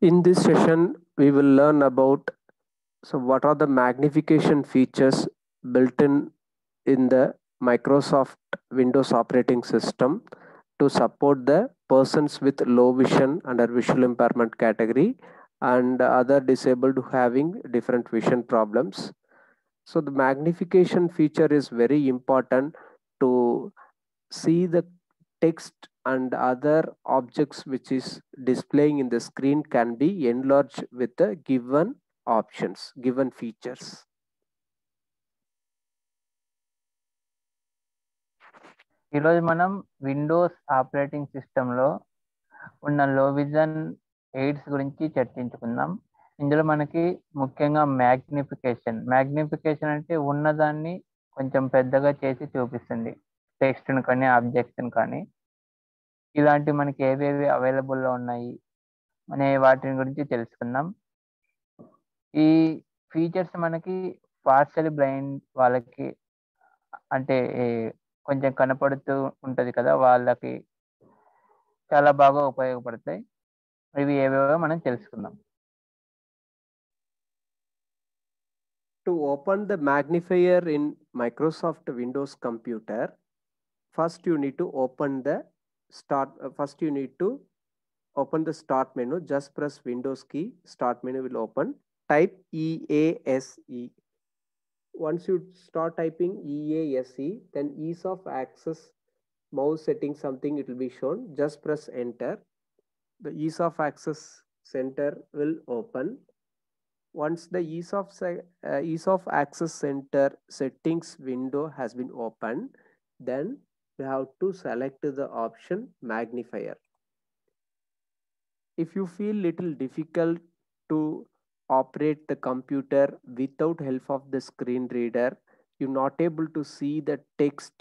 In this session, we will learn about what are the magnification features built in the Microsoft Windows operating system to support the persons with low vision under visual impairment category and other disabled who having different vision problems. So the magnification feature is very important to see the text and other objects which is displaying in the screen can be enlarged with the given options, given features. ఈరోజు మనం Windows operating సిస్టంలో ఉన్న లో vision AIDS గురించి చర్చించుకుందాం. ఇందులో మనకి ముఖ్యంగా మ్యాగ్నిఫికేషన్ అంటే ఉన్నదాన్ని కొంచెం పెద్దగా చేసి చూపిస్తుంది, టెక్స్ట్ని కానీ ఆబ్జెక్ట్ని కానీ. ఇలాంటి మనకి ఏవేవి అవైలబుల్లో ఉన్నాయి అనే వాటిని గురించి తెలుసుకుందాం. ఈ ఫీచర్స్ మనకి పార్షియల్ బ్లైండ్ వాళ్ళకి, అంటే కొంచెం కనపడుతూ ఉంటుంది కదా, వాళ్ళకి చాలా బాగా ఉపయోగపడతాయి. ఇవి ఏవేవో మనం తెలుసుకుందాం. To open the magnifier in Microsoft Windows computer, first you need to open the start menu. Just press Windows key, start menu will open. Type EASE. Once you start typing EASE, then ease of access mouse setting something it will be shown. Just press enter. The ease of access center will open. Once the ease of access center settings window has been opened, then we have to select the option magnifier. If you feel little difficult to operate the computer without help of the screen reader, you're not able to see the text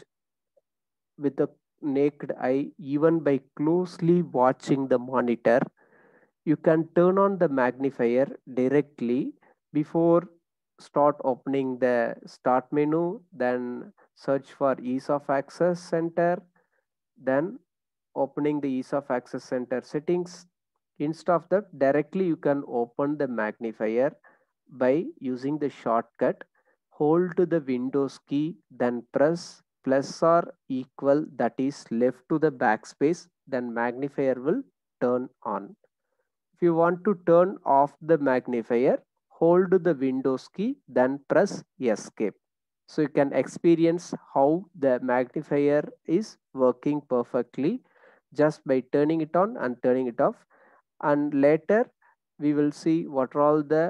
with the naked eye even by closely watching the monitor, you can turn on the magnifier directly before start opening the start menu, then search for ease of access center, then opening the ease of access center settings. Instead of that, directly you can open the magnifier by using the shortcut. Hold to the Windows key, then press plus or equal, that is left to the backspace, then magnifier will turn on. If you want to turn off the magnifier, hold the Windows key, then press escape. So you can experience how the magnifier is working perfectly just by turning it on and turning it off. And later we will see what are all the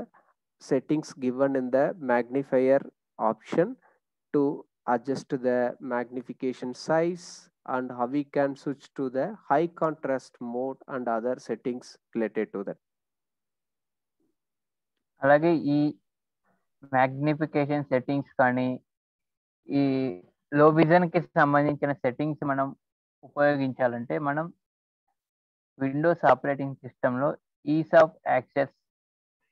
settings given in the magnifier option to adjust the magnification size and how we can switch to the high contrast mode and other settings related to that. అలాగే ఈ magnification settings కానీ ఈ లో విజన్కి సంబంధించిన settings మనం ఉపయోగించాలంటే మనం Windows operating సిస్టంలో is of access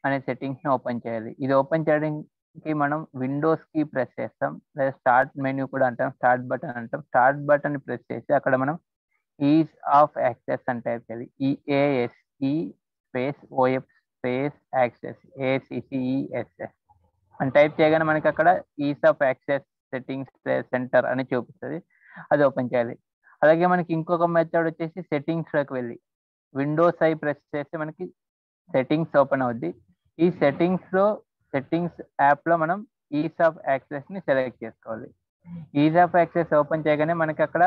అనే సెట్టింగ్స్ని ఓపెన్ చేయాలి. ఇది ఓపెన్ చేయడానికి మనం విండోస్ కీ ప్రెస్ చేస్తాం, లేదా స్టార్ట్ మెన్యూ కూడా అంటాం, స్టార్ట్ బటన్ అంటాం. స్టార్ట్ బటన్ ప్రెస్ చేసి అక్కడ మనం ఈజ్ ఆఫ్ యాక్సెస్ అని టైప్ చేయాలి. EASE space OF space access ACCESS అని టైప్ చేయగానే మనకి అక్కడ is of access settings centre అని చూపిస్తుంది, అది ఓపెన్ చేయాలి. అలాగే మనకి ఇంకొక మెథడ్ వచ్చేసి సెట్టింగ్స్లోకి వెళ్ళి విండోస్ ఐ ప్రెస్ చేస్తే మనకి సెట్టింగ్స్ ఓపెన్ అవుద్ది. ఈ సెట్టింగ్స్ యాప్లో మనం ఈజ్ ఆఫ్ యాక్సెస్ని సెలెక్ట్ చేసుకోవాలి. ఈజ్ ఆఫ్ యాక్సెస్ ఓపెన్ చేయగానే మనకి అక్కడ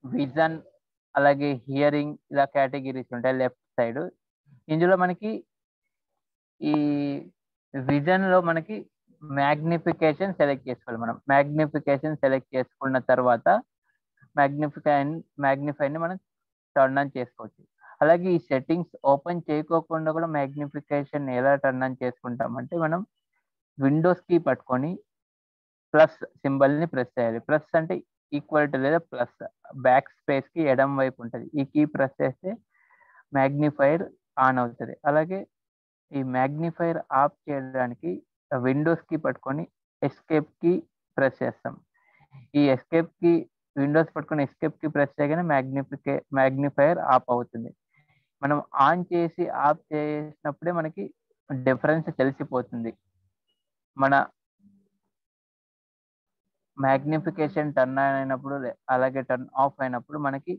విజన్ అలాగే హియరింగ్ ఇలా కేటగిరీస్ ఉంటాయి లెఫ్ట్ సైడ్. ఇందులో మనకి ఈ విజన్లో మనకి మ్యాగ్నిఫికేషన్ సెలెక్ట్ చేసుకోవాలి. మనం మ్యాగ్నిఫికేషన్ సెలెక్ట్ చేసుకున్న తర్వాత మ్యాగ్నిఫైని మనం టర్న్ ఆన్ చేసుకోవచ్చు. అలాగే ఈ సెట్టింగ్స్ ఓపెన్ చేయకోకుండా కూడా మ్యాగ్నిఫికేషన్ ఎలా టర్న్ ఆన్ చేసుకుంటామంటే మనం విండోస్ కీ పట్టుకొని ప్లస్ సింబల్ని ప్రెస్ చేయాలి. ప్లస్ అంటే ఈక్వల్ టు లేదా ప్లస్, బ్యాక్ స్పేస్కి ఎడం వైపు ఉంటుంది. ఈ కీ ప్రెస్ చేస్తే మ్యాగ్నిఫైర్ ఆన్ అవుతుంది. అలాగే ఈ మ్యాగ్నిఫైర్ ఆఫ్ చేయడానికి విండోస్ కీ పట్టుకొని ఎస్కేప్ కి ప్రెస్ చేస్తాం. ఈ ఎస్కేప్ కి విండోస్ పట్టుకొని ఎస్కేప్ కి ప్రెస్ చేయగానే మ్యాగ్నిఫైర్ ఆఫ్ అవుతుంది. మనం ఆన్ చేసి ఆఫ్ చేసినప్పుడే మనకి డిఫరెన్స్ తెలిసిపోతుంది. మన మ్యాగ్నిఫికేషన్ టర్న్ అయినప్పుడు అలాగే టర్న్ ఆఫ్ అయినప్పుడు మనకి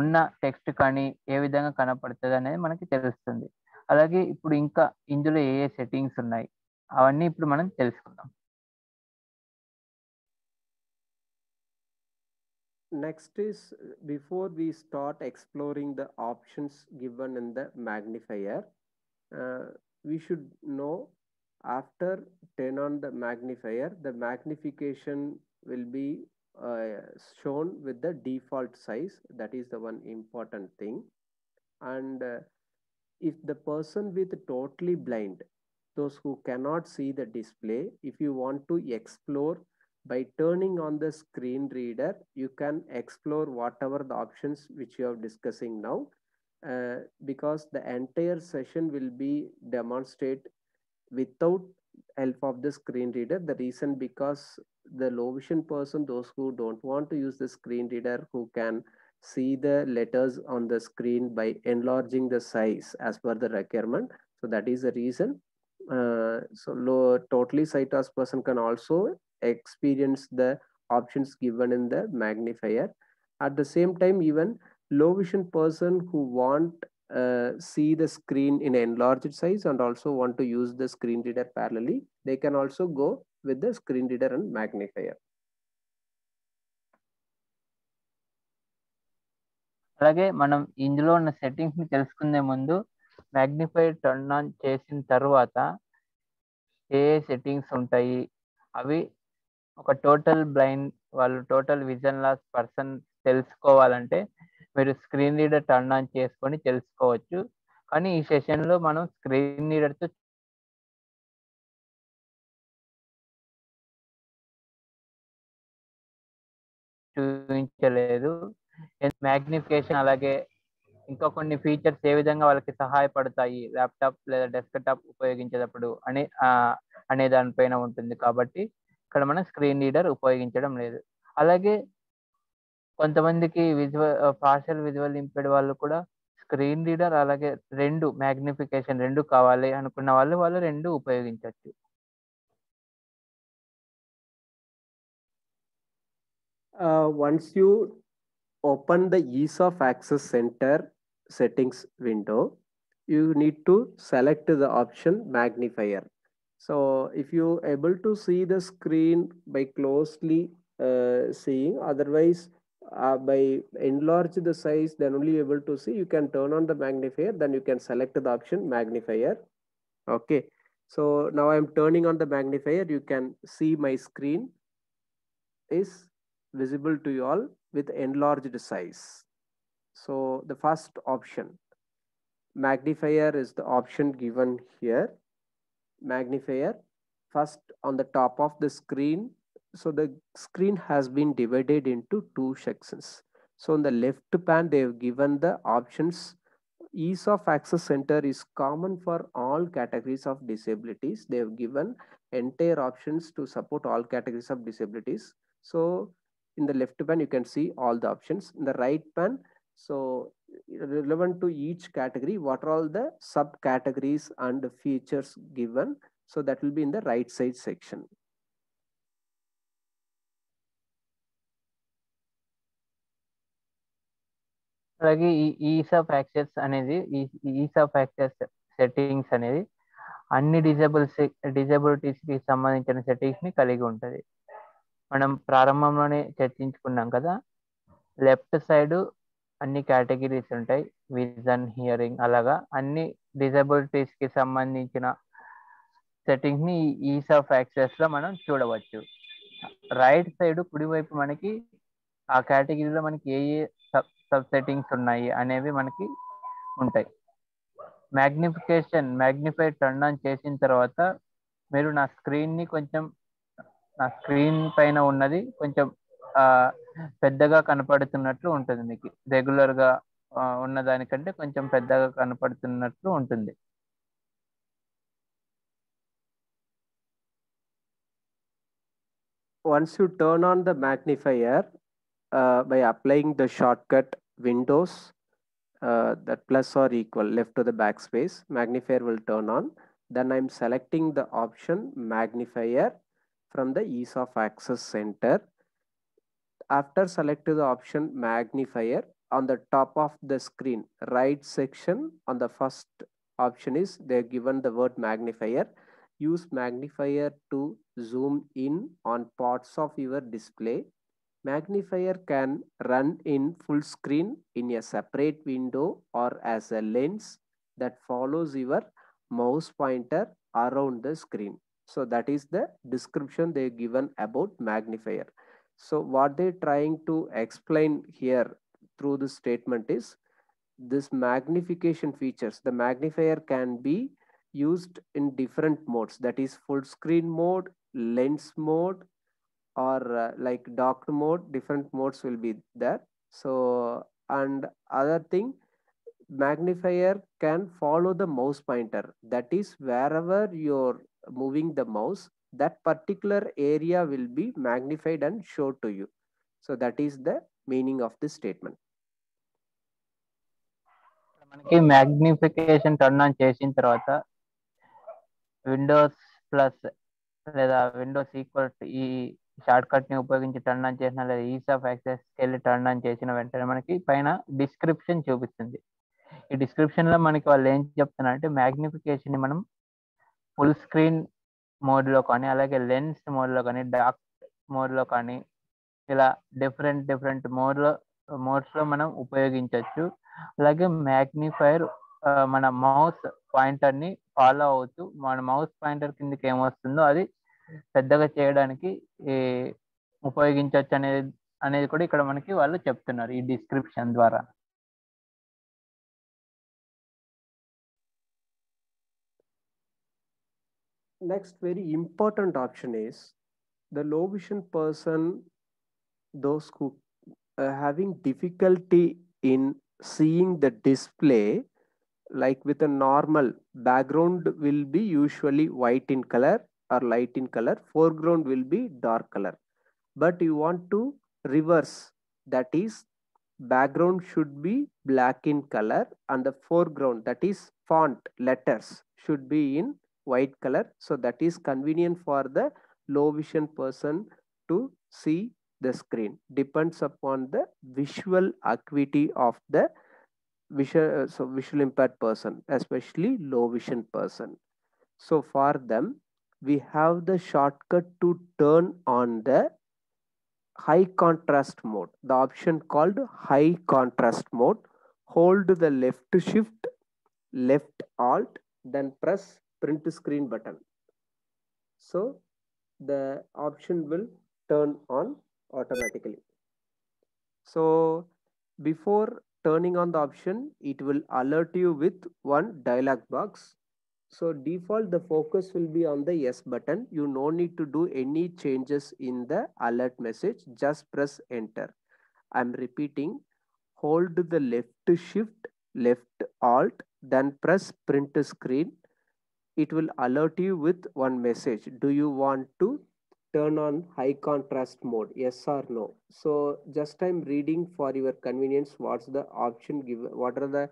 ఉన్న టెక్స్ట్ కానీ ఏ విధంగా కనపడుతుంది అనేది మనకి తెలుస్తుంది. అలాగే ఇప్పుడు ఇంకా ఇందులో ఏ ఏ సెట్టింగ్స్ ఉన్నాయి అవన్నీ ఇప్పుడు మనం తెలుసుకుందాం. Next is, before we start exploring the options given in the magnifier, uh, we should know after turn on the magnification will be shown with the default size. That is the one important thing. And if the person with totally blind, those who cannot see the display, if you want to explore by turning on the screen reader, you can explore whatever the options which you are discussing now, because the entire session will be demonstrate without help of the screen reader. The reason, because the low vision person, those who don't want to use the screen reader, who can see the letters on the screen by enlarging the size as per the requirement. So that is the reason. So low totally sightless person can also experience the options given in the magnifier. At the same time, even low vision person who want see the screen in enlarged size and also want to use the screen reader parallelly, they can also go with the screen reader and magnifier. అలాగే మనం ఇందులో ఉన్న settings ని తెలుసుకునే ముందు magnifier turn on చేసిన తర్వాత ఏ settings ఉంటాయి, అవి ఒక టోటల్ బ్లైండ్ వాళ్ళు టోటల్ విజన్ లాస్ పర్సన్ తెలుసుకోవాలంటే మీరు స్క్రీన్ రీడర్ టర్న్ ఆన్ చేసుకొని తెలుసుకోవచ్చు. కానీ ఈ సెషన్లో మనం స్క్రీన్ రీడర్తో చూపించలేదు. మ్యాగ్నిఫికేషన్ అలాగే ఇంకా కొన్ని ఫీచర్స్ ఏ విధంగా వాళ్ళకి సహాయపడతాయి ల్యాప్టాప్ లేదా డెస్క్టాప్ ఉపయోగించేటప్పుడు అనే దానిపైన ఉంటుంది. కాబట్టి ఇక్కడ మనం స్క్రీన్ రీడర్ ఉపయోగించడం లేదు. అలాగే కొంతమందికి పార్షల్ విజువల్ ఇంపెడ్ వాళ్ళు కూడా స్క్రీన్ రీడర్ అలాగే మ్యాగ్నిఫికేషన్ రెండు కావాలి అనుకున్న వాళ్ళు రెండు ఉపయోగించవచ్చు. Once you open the ease of access center settings window, you need to select the option magnifier. So if you able to see the screen by closely seeing, otherwise by enlarge the size, then only able to see, you can turn on the magnifier, then you can select the option magnifier. Okay, so now I'm turning on the magnifier. You can see my screen is visible to you all with enlarged size. So the first option, magnifier, is the option given here. Magnifier, first on the top of the screen. So the screen has been divided into two sections. So on the left pan, they have given the options. Ease of access center is common for all categories of disabilities. They have given entire options to support all categories of disabilities. So in the left pan, you can see all the options. In the right pan, so relevant to each category, what are all the subcategories and features given. So that will be in the right side section. అలాగే ఈ is of access అనేది is of access settings అనేది అన్ని disabilities కి సంబంధించిన settings ని కలిగి ఉంటుంది. మనం ప్రారంభంలోనే చర్చించుకున్నాం కదా, లెఫ్ట్ సైడ్ అన్ని కేటగిరీస్ ఉంటాయి, విజన్, హియరింగ్, అలాగా అన్ని డిజబిలిటీస్ కి సంబంధించిన సెట్టింగ్స్ ని ఈస్ ఆఫ్ యాక్సెస్ లో మనం చూడవచ్చు. రైట్ సైడ్ కుడివైపు మనకి ఆ కేటగిరీలో మనకి ఏ ఏ సబ్ సెట్టింగ్స్ ఉన్నాయి అనేవి మనకి ఉంటాయి. మ్యాగ్నిఫై టర్న్ ఆన్ చేసిన తర్వాత మీరు నా స్క్రీన్ పైన ఉన్నది కొంచెం పెద్దగా కనపడుతున్నట్లు ఉంటుంది. మీకు రెగ్యులర్ గా ఉన్న దానికంటే కొంచెం పెద్దగా కనపడుతున్నట్లు ఉంటుంది. Once you turn on the magnifier by applying the shortcut Windows that plus or equal left to the backspace, magnifier will turn on. Then I'm selecting the option magnifier from the ease of access center. After selecting the option magnifier, on the top of the screen right section, on the first option is they're given the word magnifier. Use magnifier to zoom in on parts of your display. Magnifier can run in full screen, in a separate window, or as a lens that follows your mouse pointer around the screen. So that is the description they given about magnifier. So what they're trying to explain here through this statement is this magnification features. The magnifier can be used in different modes, that is full screen mode, lens mode, or like docked mode. Different modes will be there. So and other thing, magnifier can follow the mouse pointer, that is wherever you're moving the mouse, that particular area will be magnified and showed to you. So that is the meaning of this statement. మనకి magnification turn on చేసిన తర్వాత Windows plus లేదా Windows equal ఈ short cut ని ఉపయోగించి turn on చేసిన లేదా is of access వెళ్ళి టర్న్ ఆన్ చేసిన వెంటనే మనకి పైన డిస్క్రిప్షన్ చూపిస్తుంది. ఈ డిస్క్రిప్షన్ లో మనకి వాళ్ళు ఏం చెప్తున్నారు అంటే మ్యాగ్నిఫికేషన్ ని మనం ఫుల్ స్క్రీన్ మోడ్ లో కానీ, అలాగే లెన్స్ మోడ్ లో కానీ, డార్క్ మోడ్ లో కానీ, ఇలా డిఫరెంట్ మోడ్స్ లో మనం ఉపయోగించవచ్చు. అలాగే మ్యాగ్నిఫైర్ మన మౌస్ పాయింటర్ ని ఫాలో అవుతూ మన మౌస్ పాయింటర్ కిందకి ఏమొస్తుందో అది పెద్దగా చేయడానికి ఉపయోగించవచ్చు అనేది కూడా ఇక్కడ మనకి వాళ్ళు చెప్తున్నారు ఈ డిస్క్రిప్షన్ ద్వారా. Next very important option is the low vision person, those who having difficulty in seeing the display, like with a normal background will be usually white in color or light in color, foreground will be dark color, but you want to reverse, that is background should be black in color and the foreground, that is font letters, should be in white color. So that is convenient for the low vision person to see the screen. Depends upon the visual acuity of the visual impaired person, especially low vision person. So for them we have the shortcut to turn on the high contrast mode, the option called high contrast mode. Hold the left shift, left alt, then press print screen button. So the option will turn on automatically. So before turning on the option, it will alert you with one dialog box. So default the focus will be on the yes button. You no need to do any changes in the alert message, just press enter. I'm repeating, hold the left shift, left alt, then press print screen. It will alert you with one message. Do you want to turn on high contrast mode, yes or no? So just I'm reading for your convenience what's the option given, what are the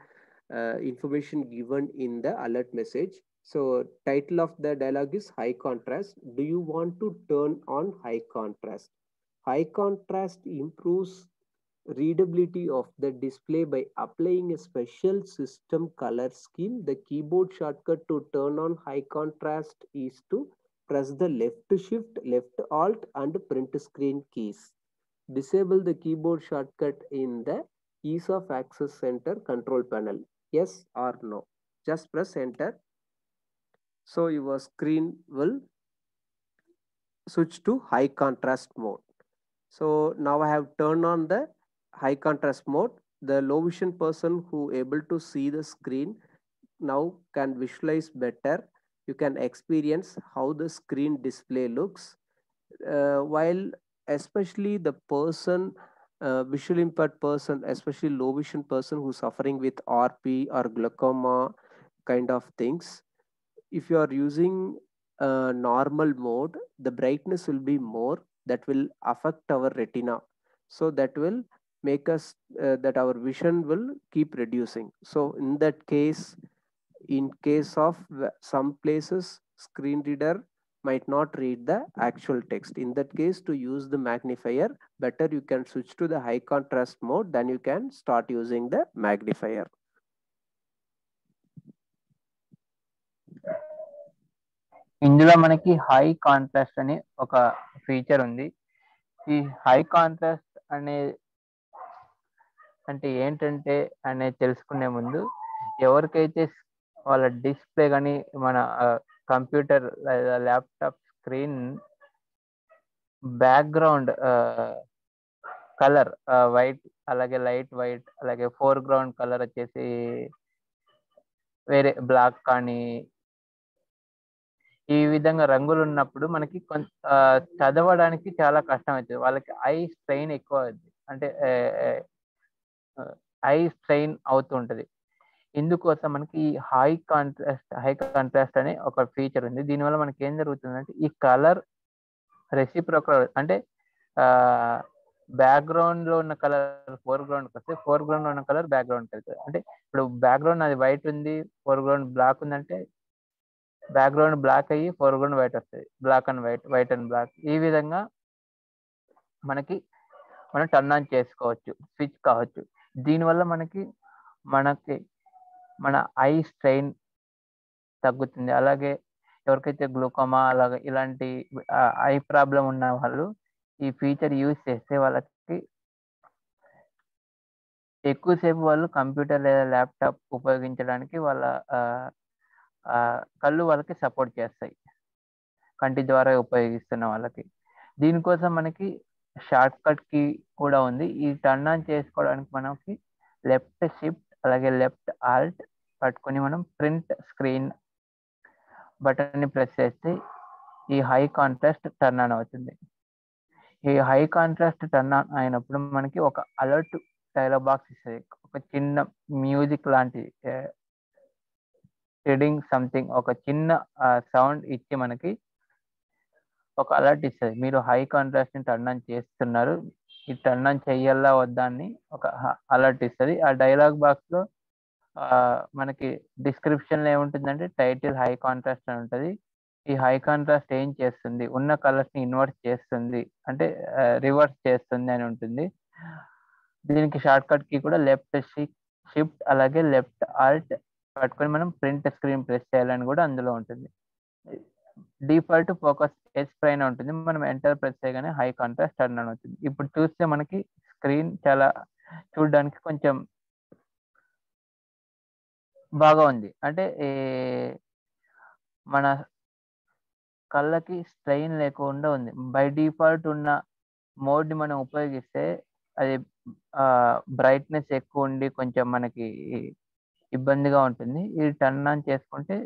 information given in the alert message. So title of the dialog is high contrast. Do you want to turn on high contrast? High contrast improves readability of the display by applying a special system color scheme. The keyboard shortcut to turn on high contrast is to press the left shift, left alt and print screen keys. Disable the keyboard shortcut in the ease of access center control panel, yes or no? Just press enter. So your screen will switch to high contrast mode. So now I have turned on the high contrast mode. The low vision person who able to see the screen now can visualize better. You can experience how the screen display looks. While especially the person, visual impaired person, especially low vision person who's suffering with RP or glaucoma kind of things, if you are using normal mode, the brightness will be more, that will affect our retina. So that will make us that our vision will keep reducing. So in that case, in case of some places, screen reader might not read the actual text. In that case, to use the magnifier, better you can switch to the high contrast mode, then you can start using the magnifier. ఇందులో మనకి high contrast అని ఒక feature ఉంది. ఈ high contrast అంటే ఏంటంటే అనేది తెలుసుకునే ముందు, ఎవరికైతే వాళ్ళ డిస్ప్లే కానీ మన కంప్యూటర్ లేదా laptop screen background colour white, అలాగే లైట్ వైట్, అలాగే ఫోర్గ్రౌండ్ కలర్ వచ్చేసి వేరే బ్లాక్ కానీ ఈ విధంగా రంగులు ఉన్నప్పుడు మనకి చదవడానికి చాలా కష్టం అవుతుంది. వాళ్ళకి ఐ స్ట్రెయిన్ ఎక్కువ అవుతుంది, అంటే ఐ స్ట్రెయిన్ అవుతుంటది. ఇందుకోసం మనకి హై కాంట్రాస్ట్ అనే ఒక ఫీచర్ ఉంది. దీనివల్ల మనకి ఏం జరుగుతుందంటే ఈ కలర్ రెసిప్రోకల్, అంటే బ్యాక్గ్రౌండ్ లో ఉన్న కలర్ ఫోర్గ్రౌండ్కి వస్తే ఫోర్గ్రౌండ్ లో ఉన్న కలర్ బ్యాక్గ్రౌండ్కి వెళ్తుంది. అంటే ఇప్పుడు బ్యాక్గ్రౌండ్ అది వైట్ ఉంది, ఫోర్గ్రౌండ్ బ్లాక్ ఉందంటే బ్యాక్గ్రౌండ్ బ్లాక్ అయ్యి ఫోర్గ్రౌండ్ వైట్ వస్తుంది, black and white, white and black. ఈ విధంగా మనం టర్న్ ఆన్ చేసుకోవచ్చు, స్విచ్ కావచ్చు. దీనివల్ల మనకి మన ఐ స్ట్రెయిన్ తగ్గుతుంది. అలాగే ఎవరికైతే గ్లూకోమా అలాగే ఇలాంటి ఐ ప్రాబ్లం ఉన్న వాళ్ళు ఈ ఫీచర్ యూజ్ చేస్తే వాళ్ళకి ఎక్కువసేపు వాళ్ళు కంప్యూటర్ లేదా ల్యాప్టాప్ ఉపయోగించడానికి వాళ్ళ కళ్ళు వాళ్ళకి సపోర్ట్ చేస్తాయి, కంటి ద్వారా ఉపయోగిస్తున్న వాళ్ళకి. దీనికోసం మనకి షార్ట్ కట్ కీ కూడా ఉంది. ఈ టర్న్ ఆన్ చేసుకోవడానికి మనకి లెఫ్ట్ షిఫ్ట్ అలాగే లెఫ్ట్ ఆల్ట్ పట్టుకొని మనం ప్రింట్ స్క్రీన్ బటన్ ని ప్రెస్ చేస్తే ఈ హై కాంట్రాస్ట్ టర్న్ ఆన్ అవుతుంది. ఈ హై కాంట్రాస్ట్ టర్న్ ఆన్ అయినప్పుడు మనకి ఒక అలర్ట్ డైలాగ్ బాక్స్ ఇస్తుంది. ఒక చిన్న మ్యూజిక్ లాంటి రీడింగ్ సంథింగ్, ఒక చిన్న సౌండ్ ఇచ్చి మనకి ఒక అలర్ట్ ఇస్తుంది, మీరు హై కాంట్రాస్ట్ ని టర్న్ ఆన్ చేస్తున్నారు, ఈ టర్న్ ఆన్ చెయ్యాలా వద్దా అని ఒక అలర్ట్ ఇస్తుంది. ఆ డైలాగ్ బాక్స్ లో మనకి డిస్క్రిప్షన్ లో ఏముంటుందంటే టైటిల్ హై కాంట్రాస్ట్ అని ఉంటుంది. ఈ హై కాంట్రాస్ట్ ఏం చేస్తుంది, ఉన్న కలర్స్ ని ఇన్వర్ట్ చేస్తుంది, అంటే రివర్స్ చేస్తుంది అని ఉంటుంది. దీనికి షార్ట్ కట్ కి కూడా లెఫ్ట్ షిఫ్ట్ అలాగే లెఫ్ట్ ఆల్ట్ పట్టుకొని మనం ప్రింట్ స్క్రీన్ ప్రెస్ చేయాలని కూడా అందులో ఉంటుంది. డిఫాల్ట్ ఫోకస్ ఎస్ పైన ఉంటుంది, మనం ఎంటర్ ప్రెస్ చేయగానే హై కాంట్రాస్ట్ టర్న్ ఆన్ అవుతుంది. ఇప్పుడు చూస్తే మనకి స్క్రీన్ చాలా చూడడానికి కొంచెం బాగా ఉంది, అంటే మన కళ్ళకి స్ట్రెయిన్ లేకుండా ఉంది. బై డిఫాల్ట్ ఉన్న మోడ్ ని మనం ఉపయోగిస్తే అది బ్రైట్నెస్ ఎక్కువ ఉండి కొంచెం మనకి ఇబ్బందిగా ఉంటుంది. ఇది టర్న్ ఆన్ చేసుకుంటే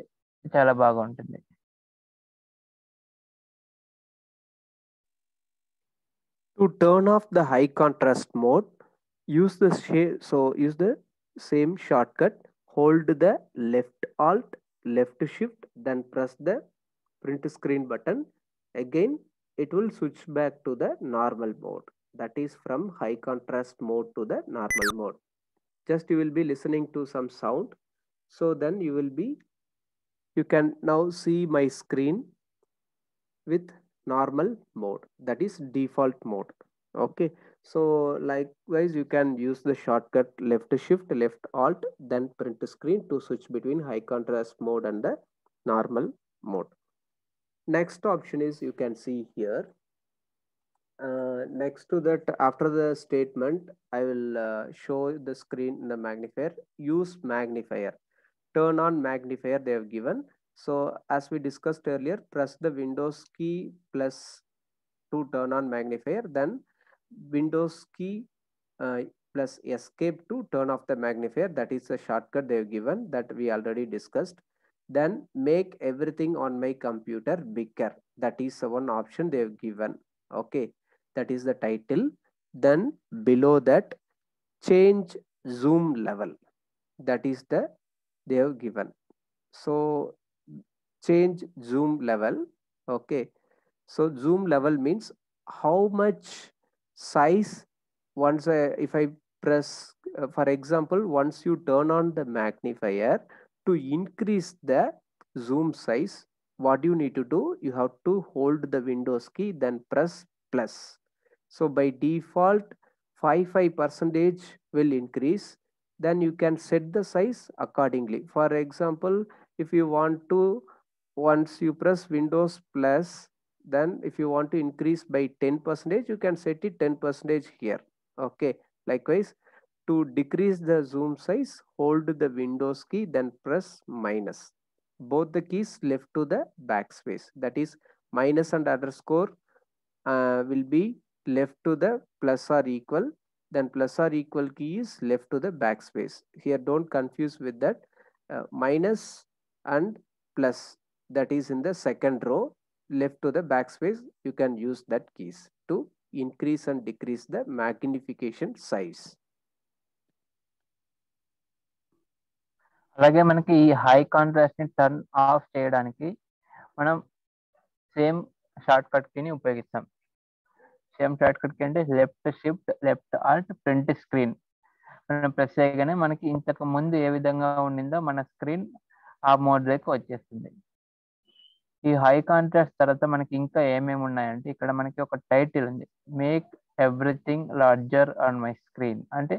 చాలా బాగా ఉంటుంది. To turn off the high contrast mode, use the same shortcut. Hold the left alt, left shift, then press the print screen button. Again, it will switch back to the normal mode. That is from high contrast mode to the normal mode. Just you will be listening to some sound. So then you can now see my screen with normal mode, that is default mode. Okay, so likewise you can use the shortcut left shift left alt then print screen to switch between high contrast mode and the normal mode. Next option is, you can see here, next to that, after the statement I will show the screen in the magnifier. Use magnifier, turn on magnifier they have given. So as we discussed earlier, press the Windows key plus to turn on magnifier, then Windows key plus escape to turn off the magnifier. That is a shortcut they have given that we already discussed. Then make everything on my computer bigger. That is one option they have given. Okay, that is the title. Then below that, change zoom level. That is the they have given. So change zoom level. Okay, so zoom level means how much size once if I press, for example, once you turn on the magnifier to increase the zoom size, what you need to do, you have to hold the Windows key, then press plus. So by default, 5% will increase. Then you can set the size accordingly. For example, if you want to, once you press Windows plus, then if you want to increase by 10%, you can set it 10% here. Okay, likewise, to decrease the zoom size, hold the Windows key, then press minus. Both the keys left to the backspace. That is, minus and underscore will be left to the plus or equal. Then plus or equal key is left to the backspace. Here, don't confuse with that. Minus and plus, that is in the second row, left to the backspace. You can use that keys to increase and decrease the magnification size. అలాగే మనకి ఈ high contrast ని turn off చేయడానికి మనం same short cut కీని ఉపయోగిస్తాం. Same short cut key అంటే left shift left Alt print screen మనం ప్రెస్ చేయగానే మనకి ఇంతకు ముందు ఏ విధంగా ఉండిందో మన స్క్రీన్ ఆ మోడ్ లోకి వచ్చేస్తుంది. ఈ హై కాంట్రాస్ట్ తర్వాత మనకి ఇంకా ఏమేమి ఉన్నాయంటే ఇక్కడ మనకి ఒక టైటిల్ ఉంది, make everything larger on my screen. అంటే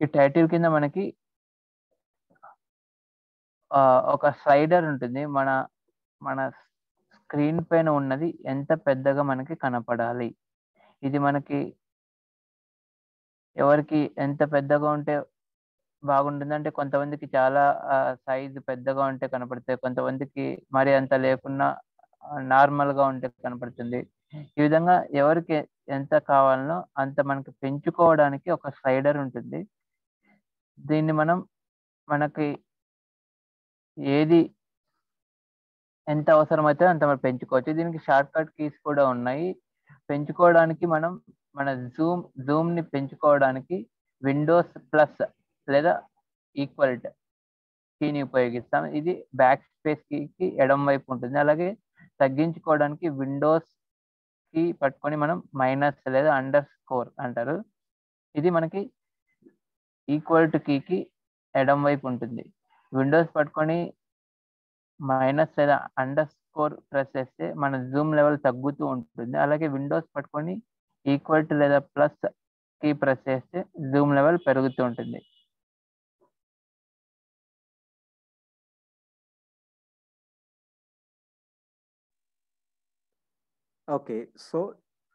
ఈ టైటిల్ కింద మనకి ఒక స్లైడర్ ఉంటుంది. మన స్క్రీన్ పైన ఉన్నది ఎంత పెద్దగా మనకి కనపడాలి. ఇది మనకి ఎవరికి ఎంత పెద్దగా ఉంటే బాగుంటుంది అంటే కొంతమందికి చాలా సైజు పెద్దగా ఉంటే కనపడుతుంది, కొంతమందికి మరి అంత లేకున్నా నార్మల్ గా ఉంటే కనపడుతుంది. ఈ విధంగా ఎవరికి ఎంత కావాలనో అంత మనకి పెంచుకోవడానికి ఒక స్లైడర్ ఉంటుంది. దీన్ని మనకి ఏది ఎంత అవసరమైతే అంత మనం పెంచుకోవచ్చు. దీనికి షార్ట్ కట్ కీస్ కూడా ఉన్నాయి. పెంచుకోవడానికి మన జూమ్ ని పెంచుకోవడానికి విండోస్ ప్లస్ లేదా ఈక్వల్ కీని ఉపయోగిస్తాం. ఇది బ్యాక్ స్పేస్ కీకి ఎడమ వైపు ఉంటుంది. అలాగే తగ్గించుకోవడానికి విండోస్ కీ పట్టుకొని మనం మైనస్ లేదా అండర్ స్కోర్ అంటారు. ఇది మనకి ఈక్వల్ టు కీకి ఎడమ వైపు ఉంటుంది. విండోస్ పట్టుకొని మైనస్ లేదా అండర్ స్కోర్ ప్రెస్ చేస్తే మన జూమ్ లెవెల్ తగ్గుతూ ఉంటుంది. అలాగే విండోస్ పట్టుకొని ఈక్వల్ టు లేదా ప్లస్ కీ ప్రెస్ చేస్తే జూమ్ లెవెల్ పెరుగుతూ ఉంటుంది. Okay, so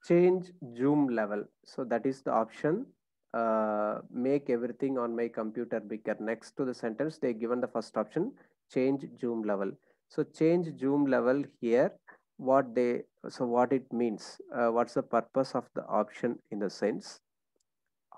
change zoom level. So that is the option. Make everything on my computer bigger. Next to the sentence, they given the first option, change zoom level. So change zoom level here. What it means? What's the purpose of the option in the sense?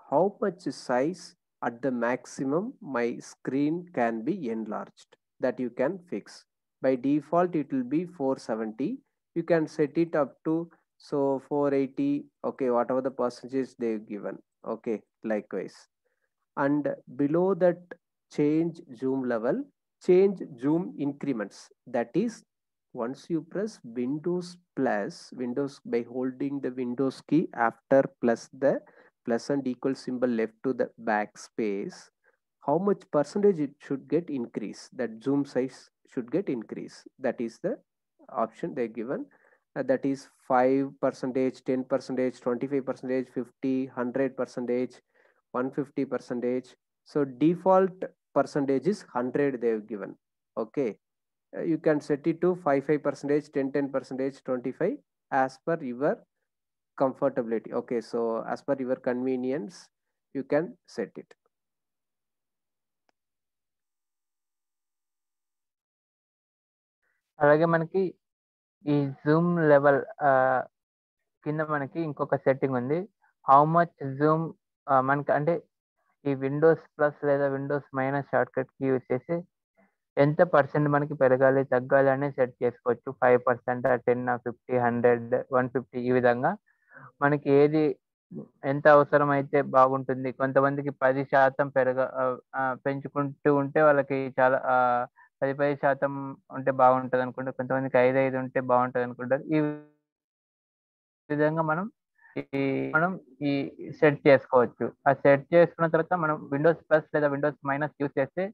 How much size at the maximum my screen can be enlarged, that you can fix. By default, it will be 470. You can set it up to 480. Okay, whatever the percentage they've given. Okay, likewise. And below that, change zoom level, change zoom increments. That is, once you press Windows by holding the Windows key, after the plus and equal symbol left to the backspace, how much percentage it should get increase, that zoom size should get increase. That is the option they given. That is 5%, 10%, 25%, 50, 100%, 150%. So default percentage is 100 they've given. Okay, you can set it to 5%, 10%, 25 as per your comfortability. Okay, so as per your convenience, you can set it. అలాగే మనకి ఈ Zoom level కింద మనకి ఇంకొక setting ఉంది, how much Zoom. మనకి అంటే ఈ విండోస్ ప్లస్ లేదా విండోస్ మైనస్ షార్ట్ కట్ కి యూజ్ చేసి ఎంత పర్సెంట్ మనకి పెరగాలి తగ్గాలి అనేది సెట్ చేసుకోవచ్చు. 5%, 10, 50, 100, 150 ఈ విధంగా మనకి ఏది ఎంత అవసరం అయితే బాగుంటుంది. కొంతమందికి 10% పెంచుకుంటూ ఉంటే వాళ్ళకి చాలా 10% ఉంటే బాగుంటుంది అనుకుంటారు, కొంతమందికి 5 ఉంటే బాగుంటుంది అనుకుంటారు. ఈ విధంగా మనం మనం ఈ సెట్ చేసుకోవచ్చు. ఆ సెట్ చేసుకున్న తర్వాత మనం విండోస్ ప్లస్ లేదా విండోస్ మైనస్ యూస్ చేస్తే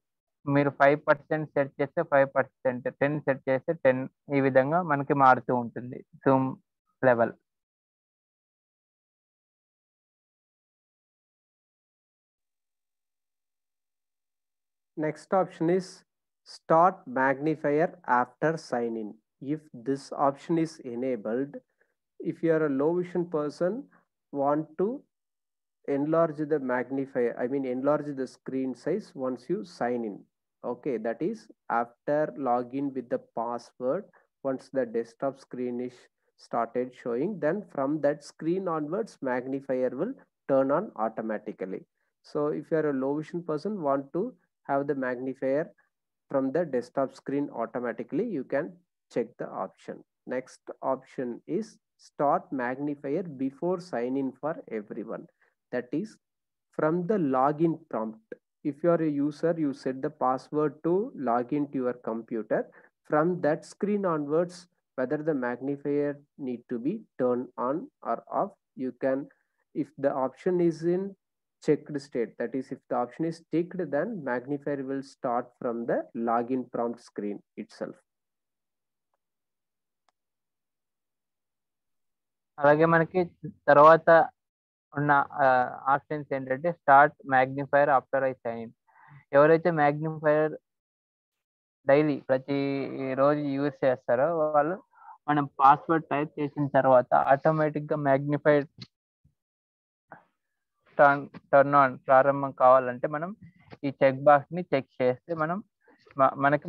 మీరు 5% సెట్ చేస్తే 5%, 10 సెట్ చేస్తే 10, ఈ విధంగా మనకి మారుతూ ఉంటుంది Zoom level. Next option is start magnifier after sign in. If this option is enabled, if you are a low vision person, want to enlarge the magnifier, I mean enlarge the screen size once you sign in. Okay, that is after login with the password, once the desktop screen is started showing, then from that screen onwards magnifier will turn on automatically. So if you are a low vision person, want to have the magnifier from the desktop screen automatically, you can check the option. Next option is start magnifier before sign in for everyone. That is from the login prompt. If you are a user, you set the password to log into your computer. From that screen onwards, whether the magnifier need to be turned on or off, you can, if the option is in checked state, that is if the option is ticked, then magnifier will start from the login prompt screen itself. అలాగే మనకి తర్వాత ఉన్న options ఏంటంటే start magnifier after I sign in. ఎవరైతే magnifier daily ప్రతి రోజు use చేస్తారో వాళ్ళు మనం పాస్వర్డ్ టైప్ చేసిన తర్వాత ఆటోమేటిక్గా మ్యాగ్నిఫైర్ టర్న్ ఆన్ ప్రారంభం కావాలంటే మనం ఈ చెక్ బాక్స్ ని చెక్ చేస్తే మనకి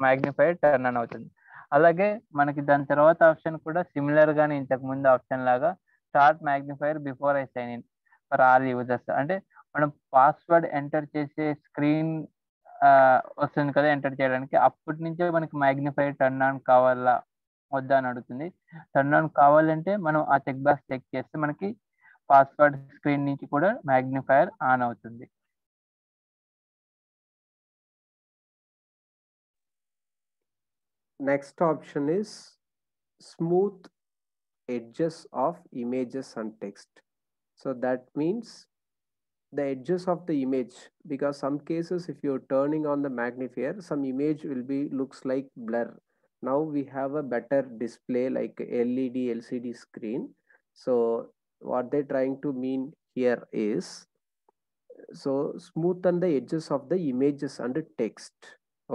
మ్యాగ్నిఫైర్ టర్న్ ఆన్ అవుతుంది. అలాగే మనకి దాని తర్వాత ఆప్షన్ కూడా సిమిలర్ గానే ఇంతకు ముందు ఆప్షన్ లాగా start magnifier before I sign in for all users. అంటే మనం పాస్వర్డ్ ఎంటర్ చేసే స్క్రీన్ వస్తుంది కదా ఎంటర్ చేయడానికి, అప్పటి నుంచే మనకి మ్యాగ్నిఫైర్ టర్న్ ఆన్ కావాలా వద్దా అని అడుగుతుంది. టర్న్ ఆన్ కావాలంటే మనం ఆ చెక్ బాక్స్ చెక్ చేస్తే మనకి పాస్వర్డ్ స్క్రీన్ నుంచి కూడా మ్యాగ్నిఫైర్ ఆన్ అవుతుంది. Next option is smooth edges of images and text. So that means the edges of the image, because some cases if you're turning on the magnifier, some image will be looks like blur. Now we have a better display like LED LCD screen. So what they're trying to mean here is, so smoothen the edges of the images and text,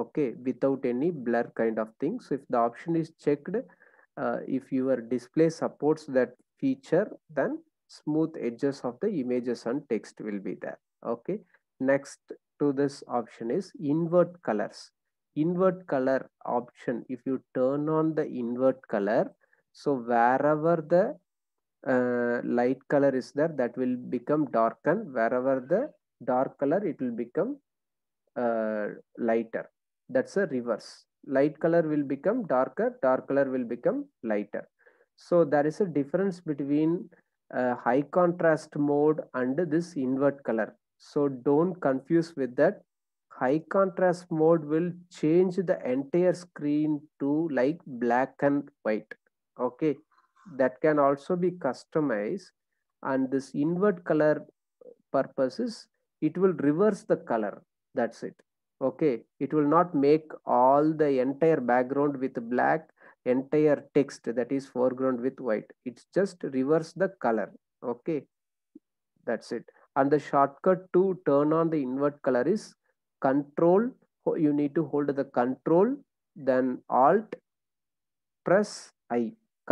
okay, without any blur kind of thing. So if the option is checked, if your display supports that feature, then smooth edges of the images and text will be there. Okay, next to this option is invert colors. Invert color option, if you turn on the invert color, so wherever the light color is there, that will become darken. Wherever the dark color, it will become lighter. That's a reverse. Light color will become darker, dark color will become lighter. So there is a difference between high contrast mode and this invert color. So don't confuse with that. High contrast mode will change the entire screen to like black and white. Okay, that can also be customized. And this invert color purposes, it will reverse the color. That's it. Okay, it will not make all the entire background with black, entire text that is foreground with white. It's just reverse the color. Okay, that's it. And the shortcut to turn on the invert color is control. You need to hold the control, then alt, press I.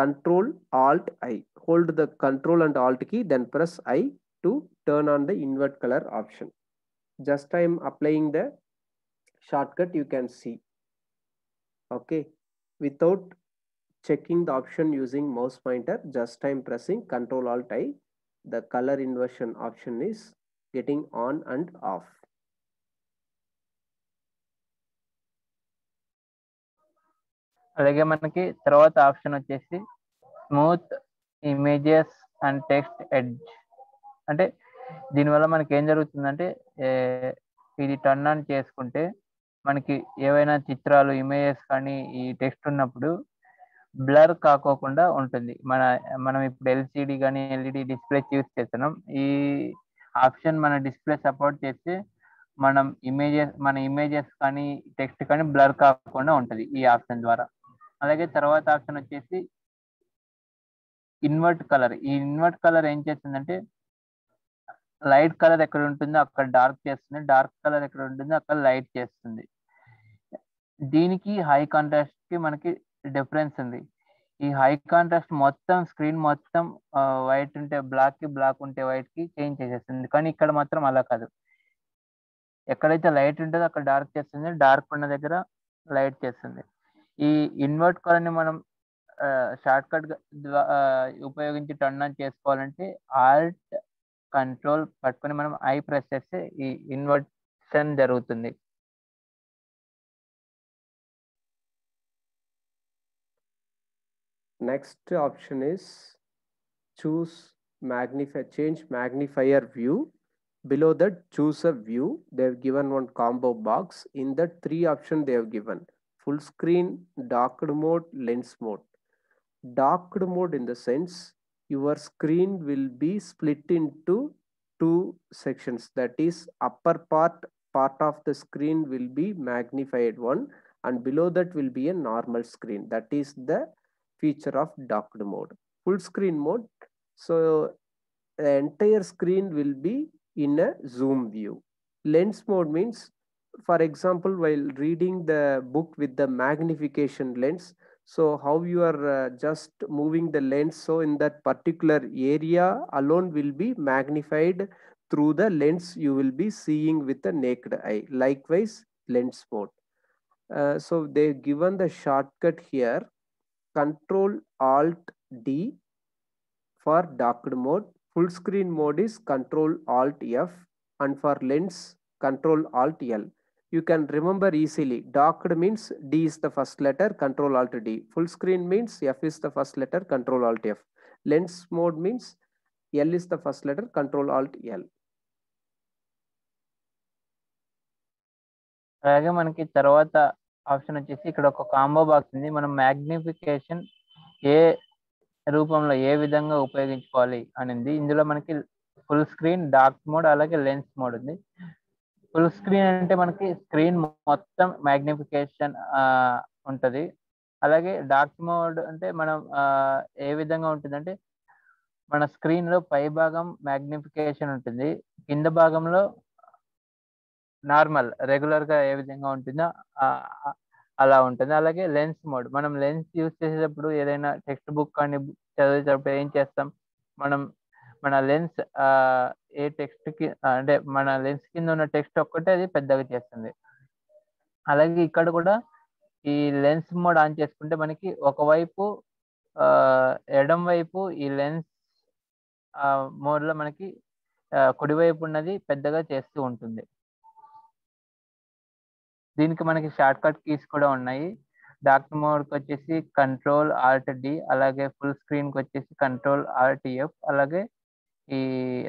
Control alt I. Hold the control and alt key, then press I to turn on the invert color option. Just I am applying the shortcut, you can see. Okay, without checking the option using mouse pointer, just I am pressing control alt I. The color inversion option is getting on and off. అలాగే మనకి తర్వాత option వచ్చేసి smooth images and text edge. అంటే దీనివల్ల మనకి ఏం జరుగుతుందంటే ఇది టర్న్ ఆన్ చేసుకుంటే మనకి ఏవైనా చిత్రాలు ఇమేజెస్ కానీ ఈ టెక్స్ట్ ఉన్నప్పుడు బ్లర్ కాకోకుండా ఉంటుంది. మనం ఇప్పుడు ఎల్సిడి కానీ ఎల్ఈడి డిస్ప్లే యూస్ చేస్తున్నాం. ఈ ఆప్షన్ మన డిస్ప్లే సపోర్ట్ చేస్తే మన ఇమేజెస్ కానీ టెక్స్ట్ కానీ బ్లర్ కాకుండా ఉంటుంది ఈ ఆప్షన్ ద్వారా. అలాగే తర్వాత ఆప్షన్ వచ్చేసి ఇన్వర్ట్ కలర్. ఈ ఇన్వర్ట్ కలర్ ఏం చేస్తుందంటే లైట్ కలర్ ఎక్కడ ఉంటుందో అక్కడ డార్క్ చేస్తుంది, డార్క్ కలర్ ఎక్కడ ఉంటుందో అక్కడ లైట్ చేస్తుంది. దీనికి హై కాంట్రాస్ట్ కి మనకి డిఫరెన్స్ ఉంది. ఈ హై కాంట్రాస్ట్ మొత్తం స్క్రీన్ మొత్తం వైట్ ఉంటే బ్లాక్ కి, బ్లాక్ ఉంటే వైట్ కి చేంజ్ చేసేస్తుంది. కానీ ఇక్కడ మాత్రం అలా కాదు. ఎక్కడైతే లైట్ ఉంటుందో అక్కడ డార్క్ చేస్తుంది, డార్క్ ఉన్న దగ్గర లైట్ చేస్తుంది. ఈ ఇన్వర్ట్ కలర్ ని మనం షార్ట్ కట్ ఉపయోగించి టర్న్ ఆన్ చేసుకోవాలంటే ఆల్ట్ కంట్రోల్ పట్టుకొని మనం ఐ ప్రెస్ చేస్తే ఈ ఇన్వర్షన్ జరుగుతుంది. Next option is choose change magnifier view. Below that, choose a view. They have given one combo box. In that, 3 options they have given: full screen, docked mode, lens mode. Docked mode in the sense your screen will be split into 2 sections. That is, upper part of the screen will be magnified one, and below that will be a normal screen. That is the feature of docked mode. Full screen mode, so the entire screen will be in a zoom view. Lens mode means, for example, while reading the book with the magnification lens, so how you are just moving the lens, so in that particular area alone will be magnified through the lens you will be seeing with the naked eye. Likewise, lens mode. So they've given the shortcut here: Control Alt D for docked mode. Full screen mode is Control Alt F, and for lens, Control Alt L. You can remember easily. Docked means D is the first letter, Control Alt D. Full screen means F is the first letter, Control Alt F. Lens mode means L is the first letter, Control Alt L. అలాగే మనకి తర్వాత option వచ్చేసి ఇక్కడ ఒక combo box ఉంది. మనం magnification ఏ రూపంలో ఏ విధంగా ఉపయోగించుకోవాలి అనేది. ఇందులో మనకి ఫుల్ స్క్రీన్, డార్క్ మోడ్, అలాగే లెన్స్ మోడ్ ఉంది. ఫుల్ స్క్రీన్ అంటే మనకి స్క్రీన్ మొత్తం మ్యాగ్నిఫికేషన్ ఉంటుంది. అలాగే డార్క్ మోడ్ అంటే మనం ఏ విధంగా ఉంటుందంటే మన స్క్రీన్ లో పై భాగం మ్యాగ్నిఫికేషన్ ఉంటుంది, కింద భాగంలో నార్మల్ రెగ్యులర్ గా ఏ విధంగా ఉంటుందో అలా ఉంటుంది. అలాగే లెన్స్ మోడ్, మనం లెన్స్ యూజ్ చేసేటప్పుడు ఏదైనా టెక్స్ట్ బుక్ కానీ చదివేటప్పుడు ఏం చేస్తాం, మన లెన్స్ ఏ టెక్స్ట్ కి అంటే మన లెన్స్ కింద ఉన్న టెక్స్ట్ ఒక్కటే అది పెద్దగా చేస్తుంది. అలాగే ఇక్కడ కూడా ఈ లెన్స్ మోడ్ ఆన్ చేసుకుంటే మనకి ఒకవైపు ఎడం వైపు ఈ లెన్స్ మోడ్ లో మనకి కుడివైపు ఉన్నది పెద్దగా చేస్తూ ఉంటుంది. దీనికి మనకి షార్ట్ కట్ కీస్ కూడా ఉన్నాయి. డార్క్ మోడ్ కి వచ్చేసి కంట్రోల్ ఆల్ట్ డి, అలాగే ఫుల్ స్క్రీన్ కి వచ్చేసి కంట్రోల్ ఆల్ట్ ఎఫ్, అలాగే ఈ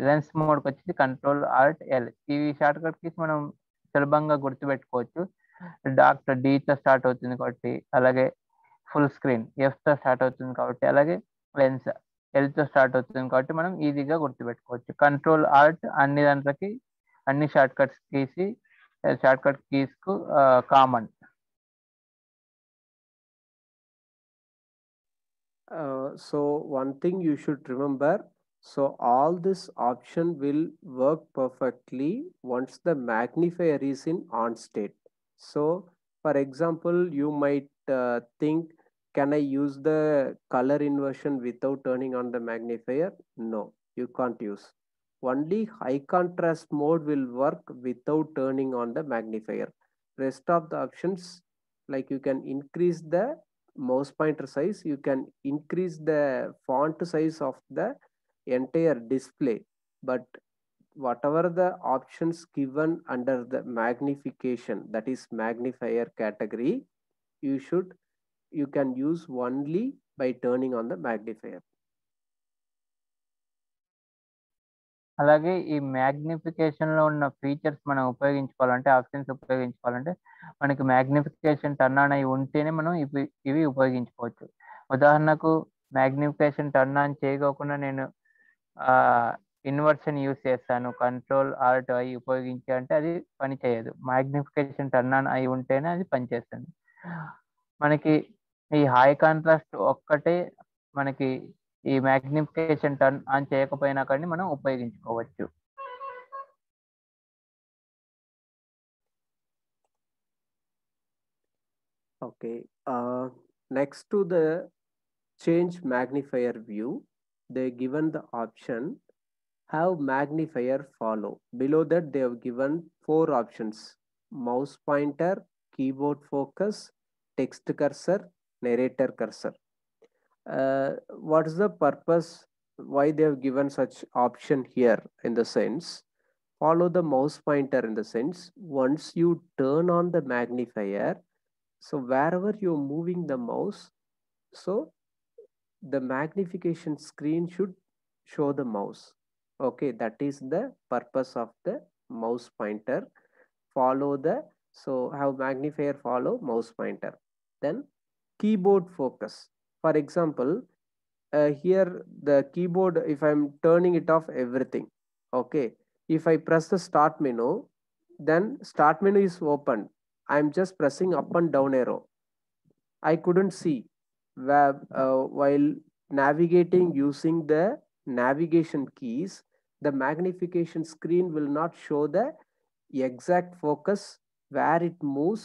లెన్స్ మోడ్ కి వచ్చేసి కంట్రోల్ ఆల్ట్ ఎల్. ఈ షార్ట్ కట్ కీస్ మనం సులభంగా గుర్తుపెట్టుకోవచ్చు. డార్క్ డి తో స్టార్ట్ అవుతుంది కాబట్టి, అలాగే ఫుల్ స్క్రీన్ ఎఫ్ తో స్టార్ట్ అవుతుంది కాబట్టి, అలాగే లెన్స్ ఎల్ తో స్టార్ట్ అవుతుంది కాబట్టి మనం ఈజీగా గుర్తుపెట్టుకోవచ్చు. కంట్రోల్ ఆల్ట్ అన్ని దాంట్లకి అన్ని షార్ట్ కట్ కీస్ కు common. So one thing you should remember, so all this option will work perfectly once the magnifier is in on state. So for example, you might think, can I use the color inversion without turning on the magnifier? No, you can't use. Only high contrast mode will work without turning on the magnifier. Rest of the options, like you can increase the mouse pointer size, you can increase the font size of the entire display, but whatever the options given under the magnification, that is magnifier category, you can use only by turning on the magnifier. అలాగే ఈ magnification లో ఉన్న features మనం ఉపయోగించుకోవాలంటే, options ఉపయోగించుకోవాలంటే మనకి magnification turn on అయి ఉంటేనే మనం ఇవి ఉపయోగించుకోవచ్చు. ఉదాహరణకు మ్యాగ్నిఫికేషన్ టర్న్ ఆన్ చేయకోకుండా నేను ఇన్వర్షన్ యూస్ చేస్తాను, Ctrl+Alt+I ఉపయోగించి అంటే అది పని చేయదు. మ్యాగ్నిఫికేషన్ టర్న్ ఆన్ అయి ఉంటేనే అది పనిచేస్తుంది. మనకి ఈ హై కాంట్రాస్ట్ ఒక్కటే మనకి ఈ మ్యాగ్నిఫికేషన్ టర్న్ ఆన్ చేయకపోయినా కానీ మనం ఉపయోగించుకోవచ్చు. Okay. Next to the change magnifier view, they given the option have magnifier follow. Below that they have given 4 options: mouse pointer, keyboard focus, text cursor, narrator cursor. What is the purpose why they have given such option here? In the sense, follow the mouse pointer, in the sense once you turn on the magnifier, so wherever you're moving the mouse, so the magnification screen should show the mouse. Okay, that is the purpose of the mouse pointer. Follow the, so have magnifier follow mouse pointer. Then keyboard focus. For example, here the keyboard, if I'm turning it off everything, okay, if I press the start menu, then start menu is open, I'm just pressing up and down arrow, I couldn't see while navigating using the navigation keys, the magnification screen will not show the exact focus where it moves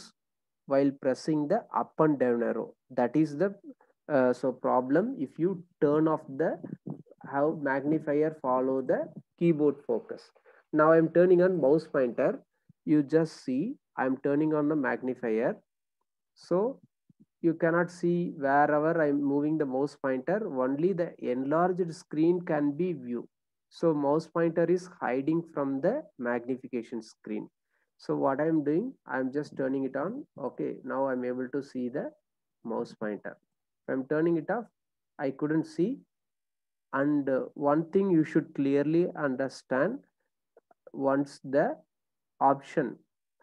while pressing the up and down arrow. That is the so problem if you turn off the have magnifier follow the keyboard focus. Now I'm turning on mouse pointer, you just see I'm turning on the magnifier, so you cannot see wherever I'm moving the mouse pointer, only the enlarged screen can be view. So mouse pointer is hiding from the magnification screen. So what I'm doing, I'm just turning it on. Okay, now I'm able to see the mouse pointer. If I'm turning it off, I couldn't see. And one thing you should clearly understand, once the option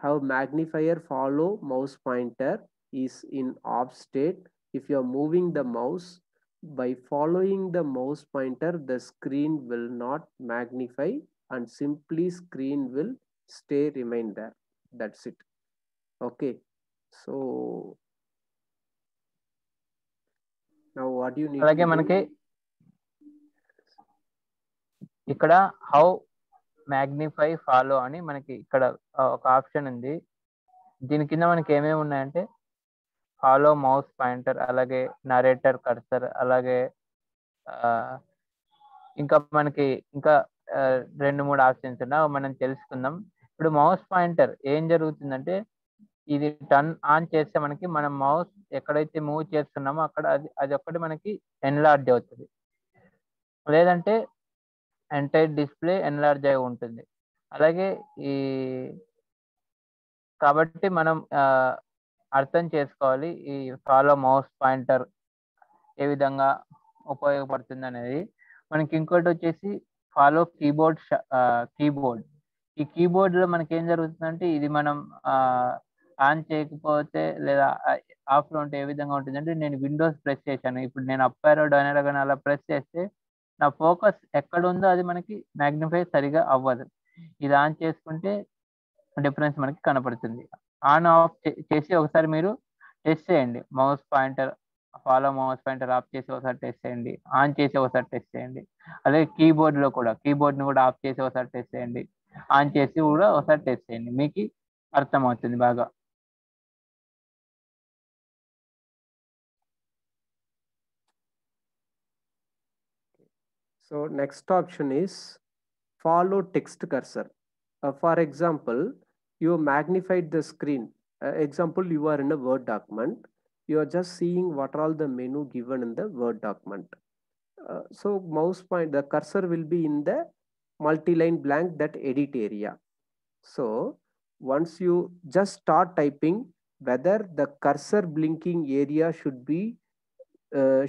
have magnifier follow mouse pointer is in off state, if you are moving the mouse by following the mouse pointer, the screen will not magnify and simply screen will stay remain there. That's it. Okay, so now what do you need అలాగే to మనకి do? ఇక్కడ how magnify follow అని మనకి ఇక్కడ ఒక option ఉంది. దీని కింద మనకి ఏమేమి ఉన్నాయంటే ఫాలో మౌస్ పాయింటర్, అలాగే నరేటర్ కర్సర్, అలాగే ఇంకా మనకి ఇంకా 2-3 ఆప్షన్స్ ఉన్నాయి, మనం తెలుసుకుందాం. ఇప్పుడు మౌస్ పాయింటర్ ఏం జరుగుతుందంటే, ఇది టర్న్ ఆన్ చేస్తే మనకి మనం మౌస్ ఎక్కడైతే మూవ్ చేస్తున్నామో అక్కడ అది ఒక్కటి మనకి ఎన్లార్జ్ అవుతుంది, లేదంటే ఎంటైర్ డిస్ప్లే ఎన్లార్జ్ అయి ఉంటుంది. అలాగే కాబట్టి మనం అర్థం చేసుకోవాలి ఈ ఫాలో మౌస్ పాయింటర్ ఏ విధంగా ఉపయోగపడుతుంది అనేది. మనకి ఇంకోటి వచ్చేసి ఫాలో కీబోర్డ్. ఈ కీబోర్డ్ లో మనకి ఏం జరుగుతుందంటే, ఇది మనం ఆన్ చేయకపోతే లేదా ఆఫ్ లో ఉంటే ఏ విధంగా ఉంటుందంటే, నేను విండోస్ ప్రెస్ చేశాను, ఇప్పుడు నేను అప్ యారో డౌన్ యారో కానీ అలా ప్రెస్ చేస్తే నా ఫోకస్ ఎక్కడ ఉందో అది మనకి మ్యాగ్నిఫై సరిగా అవ్వదు. ఇది ఆన్ చేసుకుంటే డిఫరెన్స్ మనకి కనపడుతుంది. ఆన్ ఆఫ్ చేసి ఒకసారి మీరు టెస్ట్ చేయండి. Mouse pointer follow mouse pointer of చేసి ఒకసారి టెస్ట్ చేయండి, ఆన్ చేసి ఒకసారి టెస్ట్ చేయండి. అలాగే కీబోర్డ్లో కూడా కీబోర్డ్ని కూడా ఆఫ్ చేసి ఒకసారి టెస్ట్ చేయండి, ఆన్ చేసి కూడా ఒకసారి టెస్ట్ చేయండి, మీకు అర్థమవుతుంది బాగా. So next option is follow text cursor. For example, you magnified the screen. Example, you are in a Word document. You are just seeing what are all the menu given in the Word document. So mouse point, the cursor will be in the multi-line blank, that edit area. So once you just start typing, whether the cursor blinking area should be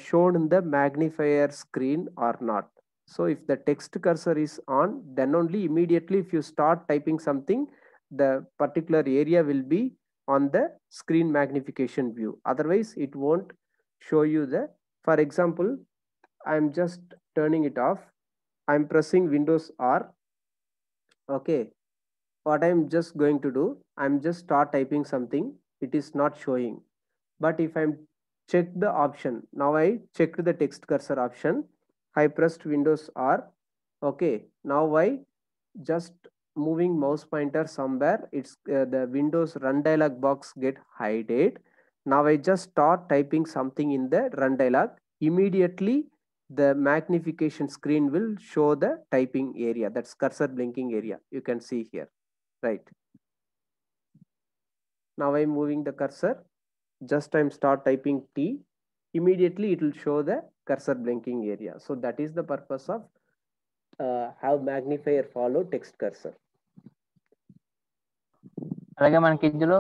shown in the magnifier screen or not. So if the text cursor is on, then only immediately if you start typing something, the particular area will be on the screen magnification view. Otherwise, it won't show you the For example, I'm just turning it off. I'm pressing Windows R. Okay. What I'm just going to do, I'm just start typing something. It is not showing. But if I'm check the option, now I checked the text cursor option. I pressed Windows R. Okay. Now I just moving mouse pointer somewhere, it's the Windows run dialog box get hidden. Now I just start typing something in the run dialog. Immediately the magnification screen will show the typing area, that's cursor blinking area, you can see here, right? Now I'm moving the cursor, just I'm start typing T, immediately it will show the cursor blinking area. So that is the purpose of have magnifier follow text cursor. అలాగే మనకి ఇందులో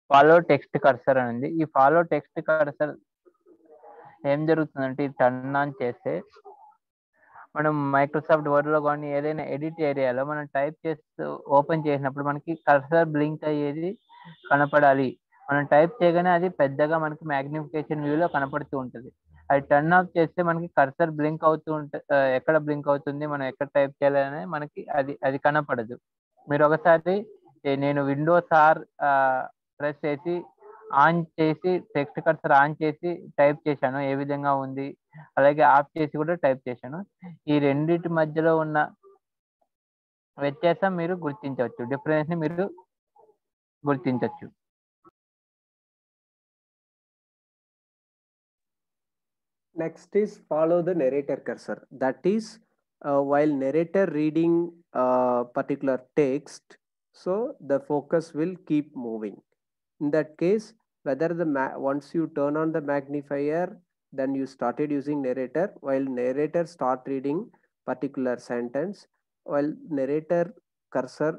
follow text cursor అని ఉంది. ఈ follow text cursor ఏం జరుగుతుందంటే ఇది turn on చేస్తే మనం మైక్రోసాఫ్ట్ వర్డ్ లో కానీ ఏదైనా ఎడిట్ ఏరియాలో మనం టైప్ చేస్తూ ఓపెన్ చేసినప్పుడు మనకి కర్సర్ బ్లింక్ అయ్యేది కనపడాలి. మనం టైప్ చేయగానే అది పెద్దగా మనకి మ్యాగ్నిఫికేషన్ వ్యూలో కనపడుతూ ఉంటుంది. అది టర్న్ ఆఫ్ చేస్తే మనకి కర్సర్ బ్లింక్ అవుతూ ఉంటుంది, ఎక్కడ బ్లింక్ అవుతుంది, మనం ఎక్కడ టైప్ చేయాలనే మనకి అది కనపడదు. మీరు ఒకసారి నేను విండోస్ ఆర్ ప్రెస్ చేసి ఆన్ చేసి టెక్స్ట్ కర్సర్ ఆన్ చేసి టైప్ చేశాను, ఏ విధంగా ఉంది, అలాగే ఆఫ్ చేసి కూడా టైప్ చేశాను. ఈ రెండింటి మధ్యలో ఉన్న వ్యత్యాసం మీరు గుర్తించవచ్చు, డిఫరెన్స్ ని మీరు గుర్తించవచ్చు. Next is follow the narrator cursor. That is, while narrator reading particular text, so the focus will keep moving. In that case, whether once you turn on the magnifier, then you started using narrator. While narrator start reading particular sentence, while narrator cursor,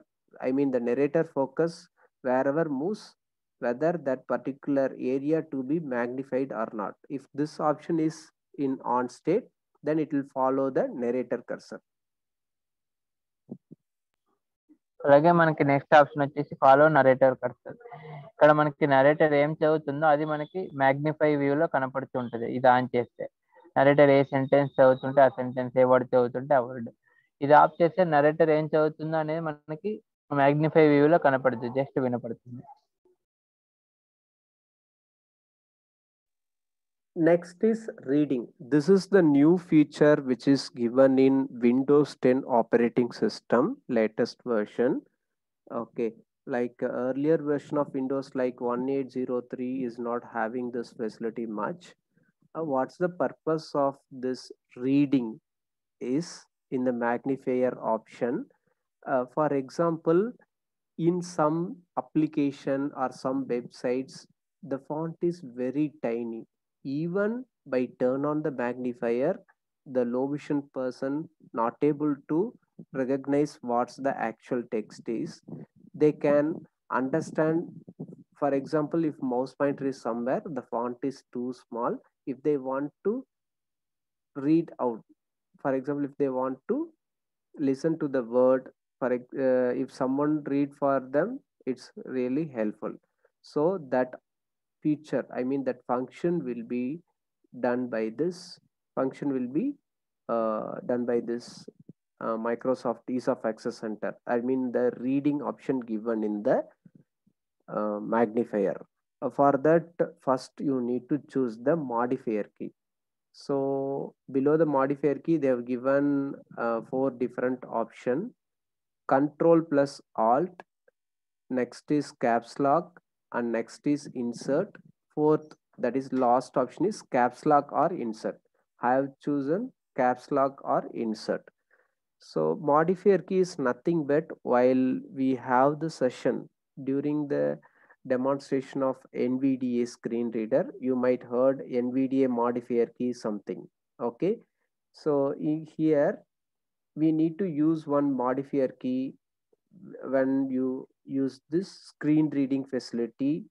I mean the narrator focus wherever moves, whether that particular area to be magnified or not. If this option is in on state, then it will follow the narrator cursor. అలాగే మనకి next option వచ్చేసి follow narrator cursor. ఇక్కడ మనకి narrator ఏం చదువుతుందో అది మనకి magnify వ్యూలో కనపడుతుంటది ఇది ఆన్ చేస్తే. నరేటర్ ఏ సెంటెన్స్ చదువుతుంటే ఆ సెంటెన్స్, ఏ వర్డ్ చదువుతుంటే ఆ వర్డ్. ఇది ఆఫ్ చేస్తే నరేటర్ ఏం చదువుతుందో అనేది మనకి మ్యాగ్నిఫై వ్యూలో కనపడుతుంది, జస్ట్ వినపడుతుంది. Next is reading. This is the new feature which is given in Windows 10 operating system latest version. Okay, like earlier version of Windows like 1803 is not having this facility much. What's the purpose of this reading is in the magnifier option. For example, in some application or some websites, the font is very tiny. Even by turn on the magnifier, the low vision person not able to recognize what's the actual text is. They can understand, for example, if mouse pointer is somewhere, the font is too small. If they want to read out, for example, if they want to listen to the word, for if someone read for them, it's really helpful. So that feature, I mean that function will be done by this function will be done by this Microsoft Ease of Access Center. I mean the reading option given in the magnifier. For that, first you need to choose the modifier key. So below the modifier key, they have given 4 different options. Control plus Alt, next is caps lock, and next is insert. Fourth, that is last option is caps lock or insert. I have chosen caps lock or insert. So modifier key is nothing but while we have the session during the demonstration of NVDA screen reader, you might heard NVDA modifier key something. Okay, so here we need to use one modifier key when you use this screen reading facility.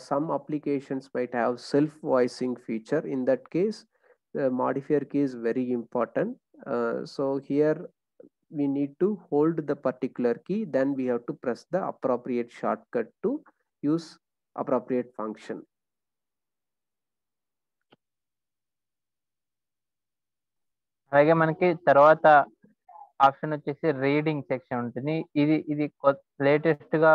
Some applications might have self voicing feature. In that case, the modifier key is very important. So here we need to hold the particular key, then we have to press the appropriate shortcut to use appropriate function. అలాగే మనకి తర్వాత option వచ్చేసి reading section ఉంటుంది. ఇది latest గా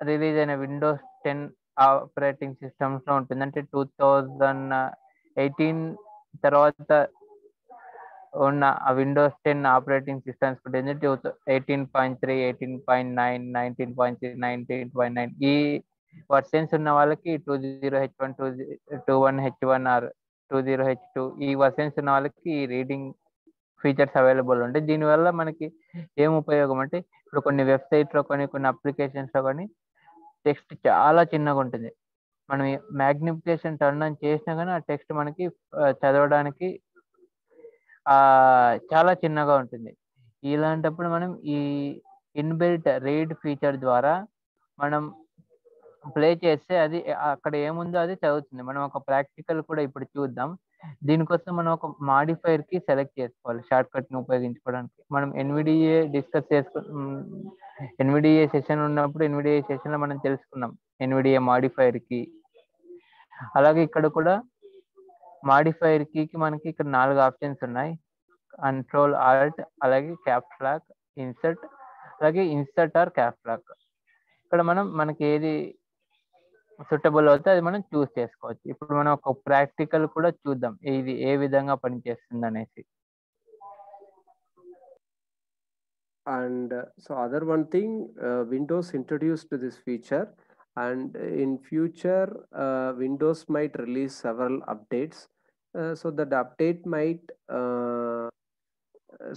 release అయిన Windows 10 operating systems లో ఉంటుంది. అంటే 2018 తర్వాత ఉన్న ఆ విండోస్ 10 ఆపరేటింగ్ సిస్టమ్స్ ఉంటుంది. 18.3, 18.9, 19.3, 19.9 ఈ వర్షన్స్ ఉన్న వాళ్ళకి 20H1, 21H1 ఆర్ 20H2 ఈ వర్షన్స్ ఉన్న వాళ్ళకి ఈ రీడింగ్ ఫీచర్స్ అవైలబుల్ ఉంటాయి. దీనివల్ల మనకి ఏం ఉపయోగం అంటే, ఇప్పుడు కొన్ని వెబ్సైట్లో కొన్ని అప్లికేషన్స్లో కానీ టెక్స్ట్ చాలా చిన్నగా ఉంటుంది. మనం మ్యాగ్నిఫికేషన్ టర్న్ ఆన్ చేసినా కానీ ఆ టెక్స్ట్ మనకి చదవడానికి చాలా చిన్నగా ఉంటుంది. ఇలాంటప్పుడు మనం ఈ ఇన్బిల్ట్ రీడ్ ఫీచర్ ద్వారా మనం ప్లే చేస్తే అది అక్కడ ఏముందో అది చదువుతుంది. మనం ఒక ప్రాక్టికల్ కూడా ఇప్పుడు చూద్దాం. దీనికోసం మనం ఒక మాడిఫైర్ కి సెలెక్ట్ చేసుకోవాలి షార్ట్ కట్ ని ఉపయోగించుకోవడానికి. మనం ఎన్విడిఏ డిస్కస్ ఎన్విడిఏ సెషన్ ఉన్నప్పుడు ఎన్విడిఏ సెషన్ లో మనం తెలుసుకున్నాం ఎన్విడిఏ మాడిఫైర్ కి. అలాగే ఇక్కడ కూడా మాడిఫైర్ కి మనకి ఇక్కడ 4 ఆప్షన్స్ ఉన్నాయి. కంట్రోల్ ఆల్ట్, అలాగే క్యాప్స్ లాక్, ఇన్సర్ట్, అలాగే ఇన్సర్ట్ ఆర్ క్యాప్స్ లాక్. ఇక్కడ మనకి ఏది సూటబుల్ అవుతే అది మనం చూస్ చేసుకోవచ్చు. ఇప్పుడు మనం ఒక ప్రాక్టికల్ కూడా చూద్దాం ఇది ఏ విధంగా పనిచేస్తుంది అనేసి. And so other one thing, Windows introduced this feature, and in future Windows might release several updates. So that update might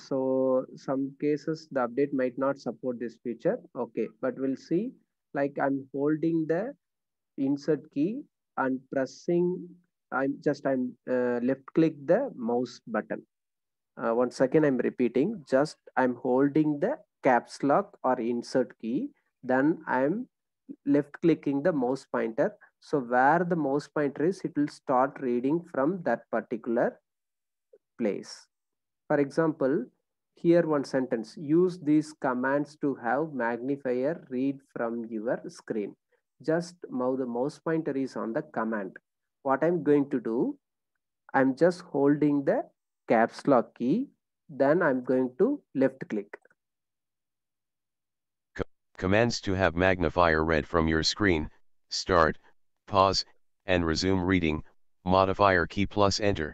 so some cases the update might not support this feature. Okay, but we'll see. Like I'm holding the insert key and pressing, I'm left click the mouse button. Once again I'm repeating, just I'm holding the caps lock or insert key, then I'm left clicking the mouse pointer. So where the mouse pointer is, it will start reading from that particular place. For example, here one sentence: use these commands to have magnifier read from your screen. Just the mouse pointer is on the command. What I'm going to do, I'm just holding the caps lock key, then I'm going to left click. Commands to have magnifier read from your screen: start, pause, and resume reading. Modifier key plus enter.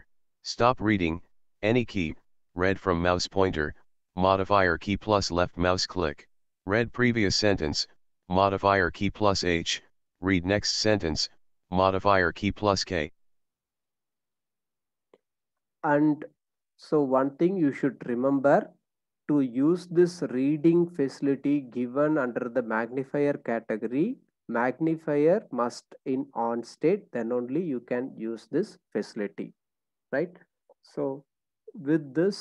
Stop reading, any key, read from mouse pointer. Modifier key plus left mouse click. Read previous sentence. Modifier key plus H. Read next sentence. Modifier key plus K. And so one thing you should remember, to use this reading facility given under the magnifier category, magnifier must in on state, then only you can use this facility, right? So with this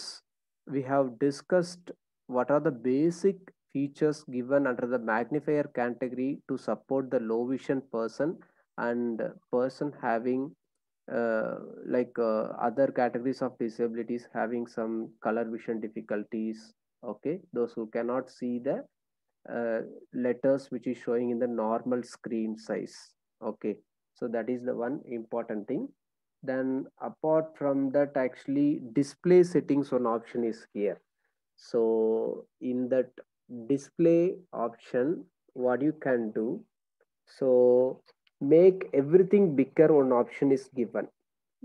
we have discussed what are the basic features given under the magnifier category to support the low vision person and person having other categories of disabilities having some color vision difficulties. Okay, those who cannot see the letters which is showing in the normal screen size. Okay, so that is the one important thing. Then apart from that, actually display settings one option is here. So in that display option, what you can do, so make everything bigger, one option is given.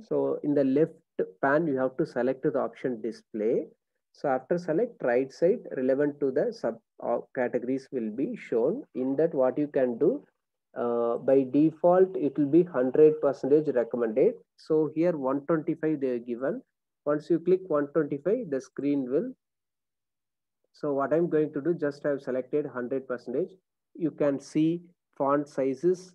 So in the left pan you have to select the option display. So after select, right side relevant to the sub categories will be shown. In that what you can do, by default it will be 100% recommended. So here 125 they are given. Once you click 125, the screen will. So what I'm going to do, just I've selected 100%. You can see font sizes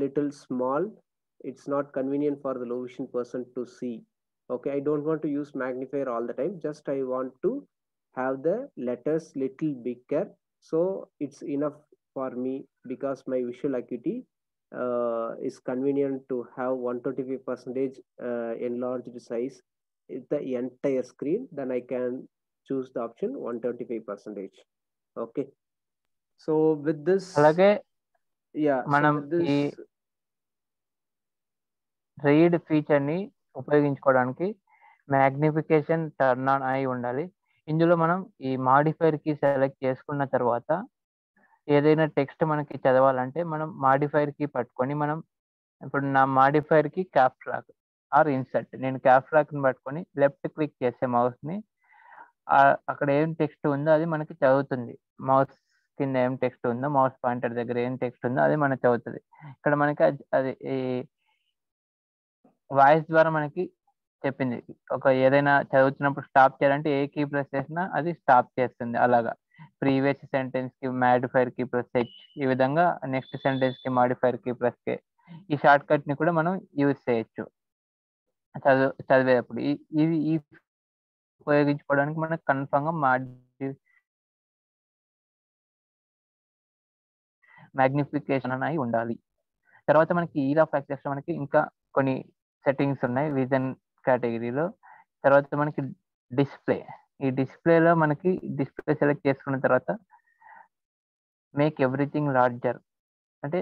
little small. It's not convenient for the low vision person to see. Okay, I don't want to use magnifier all the time. Just I want to have the letters little bigger. So it's enough for me because my visual acuity is convenient to have 125% enlarged size the entire screen. Then I can choose the option 125%. Okay, so with this, అలాగే yeah, so మనం with ఈ this read feature ని ఉపయోగించుకోవడానికి magnification turn on అయి ఉండాలి. ఇందులో మనం ఈ మాడిఫైర్ కి సెలెక్ట్ చేసుకున్న తర్వాత ఏదైనా టెక్స్ట్ మనకి చదవాలంటే మనం మాడిఫైర్ కి పట్టుకొని మనం ఇప్పుడు నా మాడిఫైర్ కి క్యాప్స్ లాక్ ఆర్ ఇన్సర్ట్, నేను క్యాప్స్ లాక్ ని పట్టుకొని లెఫ్ట్ క్లిక్ చేసే మౌస్ ని అక్కడ ఏం టెక్స్ట్ ఉందో అది మనకి చదువుతుంది. మౌస్ కింద ఏం టెక్స్ట్ ఉందో, మౌస్ పాయింటర్ దగ్గర ఏం టెక్స్ట్ ఉందో అది మనకి చదువుతుంది. ఇక్కడ మనకి అది ఈ వాయిస్ ద్వారా మనకి చెప్పింది. ఒక ఏదైనా చదువుతున్నప్పుడు స్టాప్ చేయాలంటే ఏ కీ ప్రెస్ చేసినా అది స్టాప్ చేస్తుంది. అలాగా ప్రీవియస్ సెంటెన్స్ కి మాడిఫైర్ కీ ప్రెస్ హెచ్, ఈ విధంగా నెక్స్ట్ సెంటెన్స్ కి మాడిఫైర్ కీ ప్రెస్ కే. ఈ షార్ట్ కట్ ని కూడా మనం యూజ్ చేయొచ్చు చదివేటప్పుడు. ఈ ఉపయోగించుకోవడానికి మనకు కన్ఫర్మ్ గా మ్యాగ్నిఫికేషన్ అని ఉండాలి. తర్వాత మనకి ఈజ్ ఆఫ్ యాక్సెస్ లో మనకి ఇంకా కొన్ని సెట్టింగ్స్ ఉన్నాయి విజన్ కేటగిరీలో. తర్వాత మనకి డిస్ప్లే, ఈ డిస్ప్లేలో మనకి డిస్ప్లే సెలెక్ట్ చేసుకున్న తర్వాత మేక్ ఎవ్రీథింగ్ లార్జర్ అంటే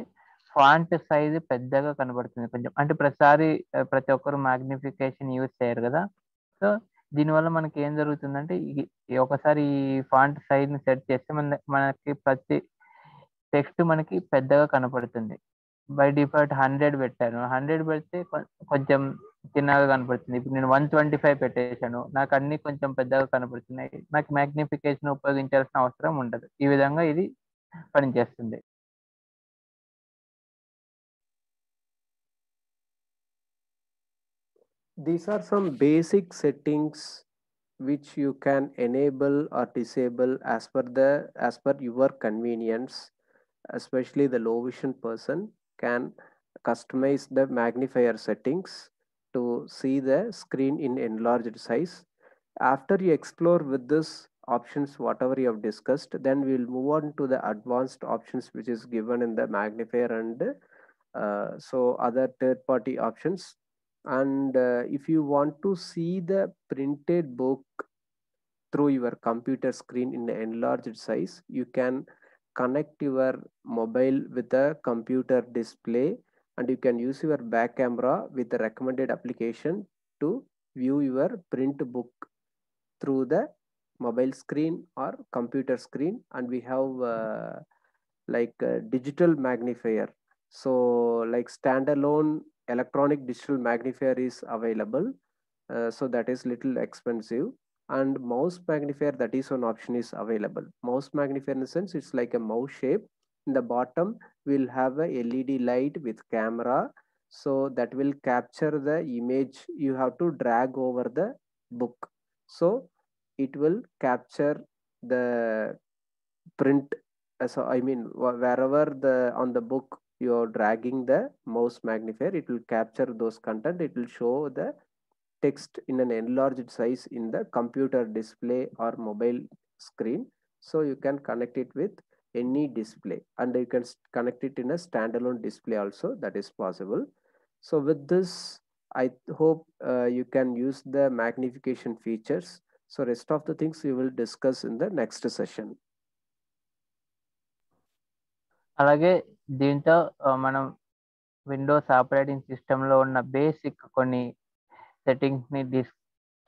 ఫాంట్ సైజ్ పెద్దగా కనబడుతుంది కొంచెం. అంటే ప్రతి ఒక్కరు మ్యాగ్నిఫికేషన్ యూజ్ చేయరు కదా. సో దీనివల్ల మనకి ఏం జరుగుతుందంటే ఒకసారి ఈ ఫాంట్ సైజ్ ని సెట్ చేస్తే మనకి ప్రతి టెక్స్ట్ మనకి పెద్దగా కనపడుతుంది. బై డిఫాల్ట్ 100 పెట్టాను, 100 పెడితే కొంచెం చిన్నగా కనపడుతుంది. ఇప్పుడు నేను 125 పెట్టేశాను, నాకు అన్ని కొంచెం పెద్దగా కనపడుతున్నాయి. నాకు మ్యాగ్నిఫికేషన్ ఉపయోగించాల్సిన అవసరం ఉండదు. ఈ విధంగా ఇది పనిచేస్తుంది. These are some basic settings which you can enable or disable as per your convenience. Especially the low vision person can customize the magnifier settings to see the screen in enlarged size. After you explore with this options whatever you have discussed, then we will move on to the advanced options which is given in the magnifier and so other third party options. And if you want to see the printed book through your computer screen in the enlarged size, you can connect your mobile with a computer display, and you can use your back camera with the recommended application to view your print book through the mobile screen or computer screen. And we have digital magnifier. So like standalone electronic digital magnifier is available. So that is little expensive. And mouse magnifier, that is one option is available. Mouse magnifier in the sense it's like a mouse shape. In the bottom we'll have a LED light with camera, so that will capture the image. You have to drag over the book, so it will capture the print. So I mean wherever on the book you're dragging the mouse magnifier, it will capture those content. It will show the text in an enlarged size in the computer display or mobile screen. So you can connect it with any display, and you can connect it in a standalone display also, that is possible. So with this I hope you can use the magnification features. So rest of the things we will discuss in the next session. అలాగే దీంతో మనం Windows operating సిస్టంలో ఉన్న basic కొన్ని settings ని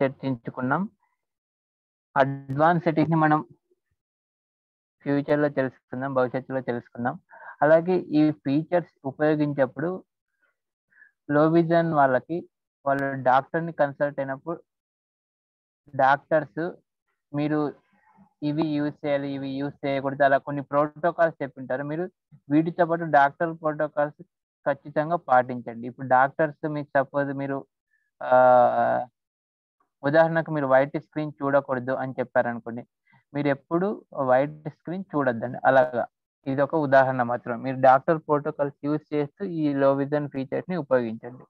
చర్చించుకున్నాం. Advance settings ని మనం ఫ్యూచర్లో తెలుసుకుందాం, భవిష్యత్తులో తెలుసుకుందాం. అలాగే ఈ ఫీచర్స్ ఉపయోగించేప్పుడు లో విజన్ వాళ్ళు డాక్టర్ని కన్సల్ట్ అయినప్పుడు డాక్టర్స్ మీరు ఇవి యూజ్ చేయాలి, ఇవి యూజ్ చేయకూడదు, అలా కొన్ని ప్రోటోకాల్స్ చెప్పింటారు. మీరు వీటితో పాటు డాక్టర్ ప్రోటోకాల్స్ ఖచ్చితంగా పాటించండి. ఇప్పుడు డాక్టర్స్ మీకు సపోజ్ మీరు ఉదాహరణకు మీరు వైట్ స్క్రీన్ చూడకూడదు అని చెప్పారనుకోండి, మీరు ఎప్పుడు వైట్ స్క్రీన్ చూడొద్దండి. అలాగా ఇది ఒక ఉదాహరణ మాత్రం. మీరు డాక్టర్ ప్రోటోకాల్స్ యూజ్ చేస్తూ ఈ లో విజన్ ఫీచర్స్ ని ఉపయోగించండి.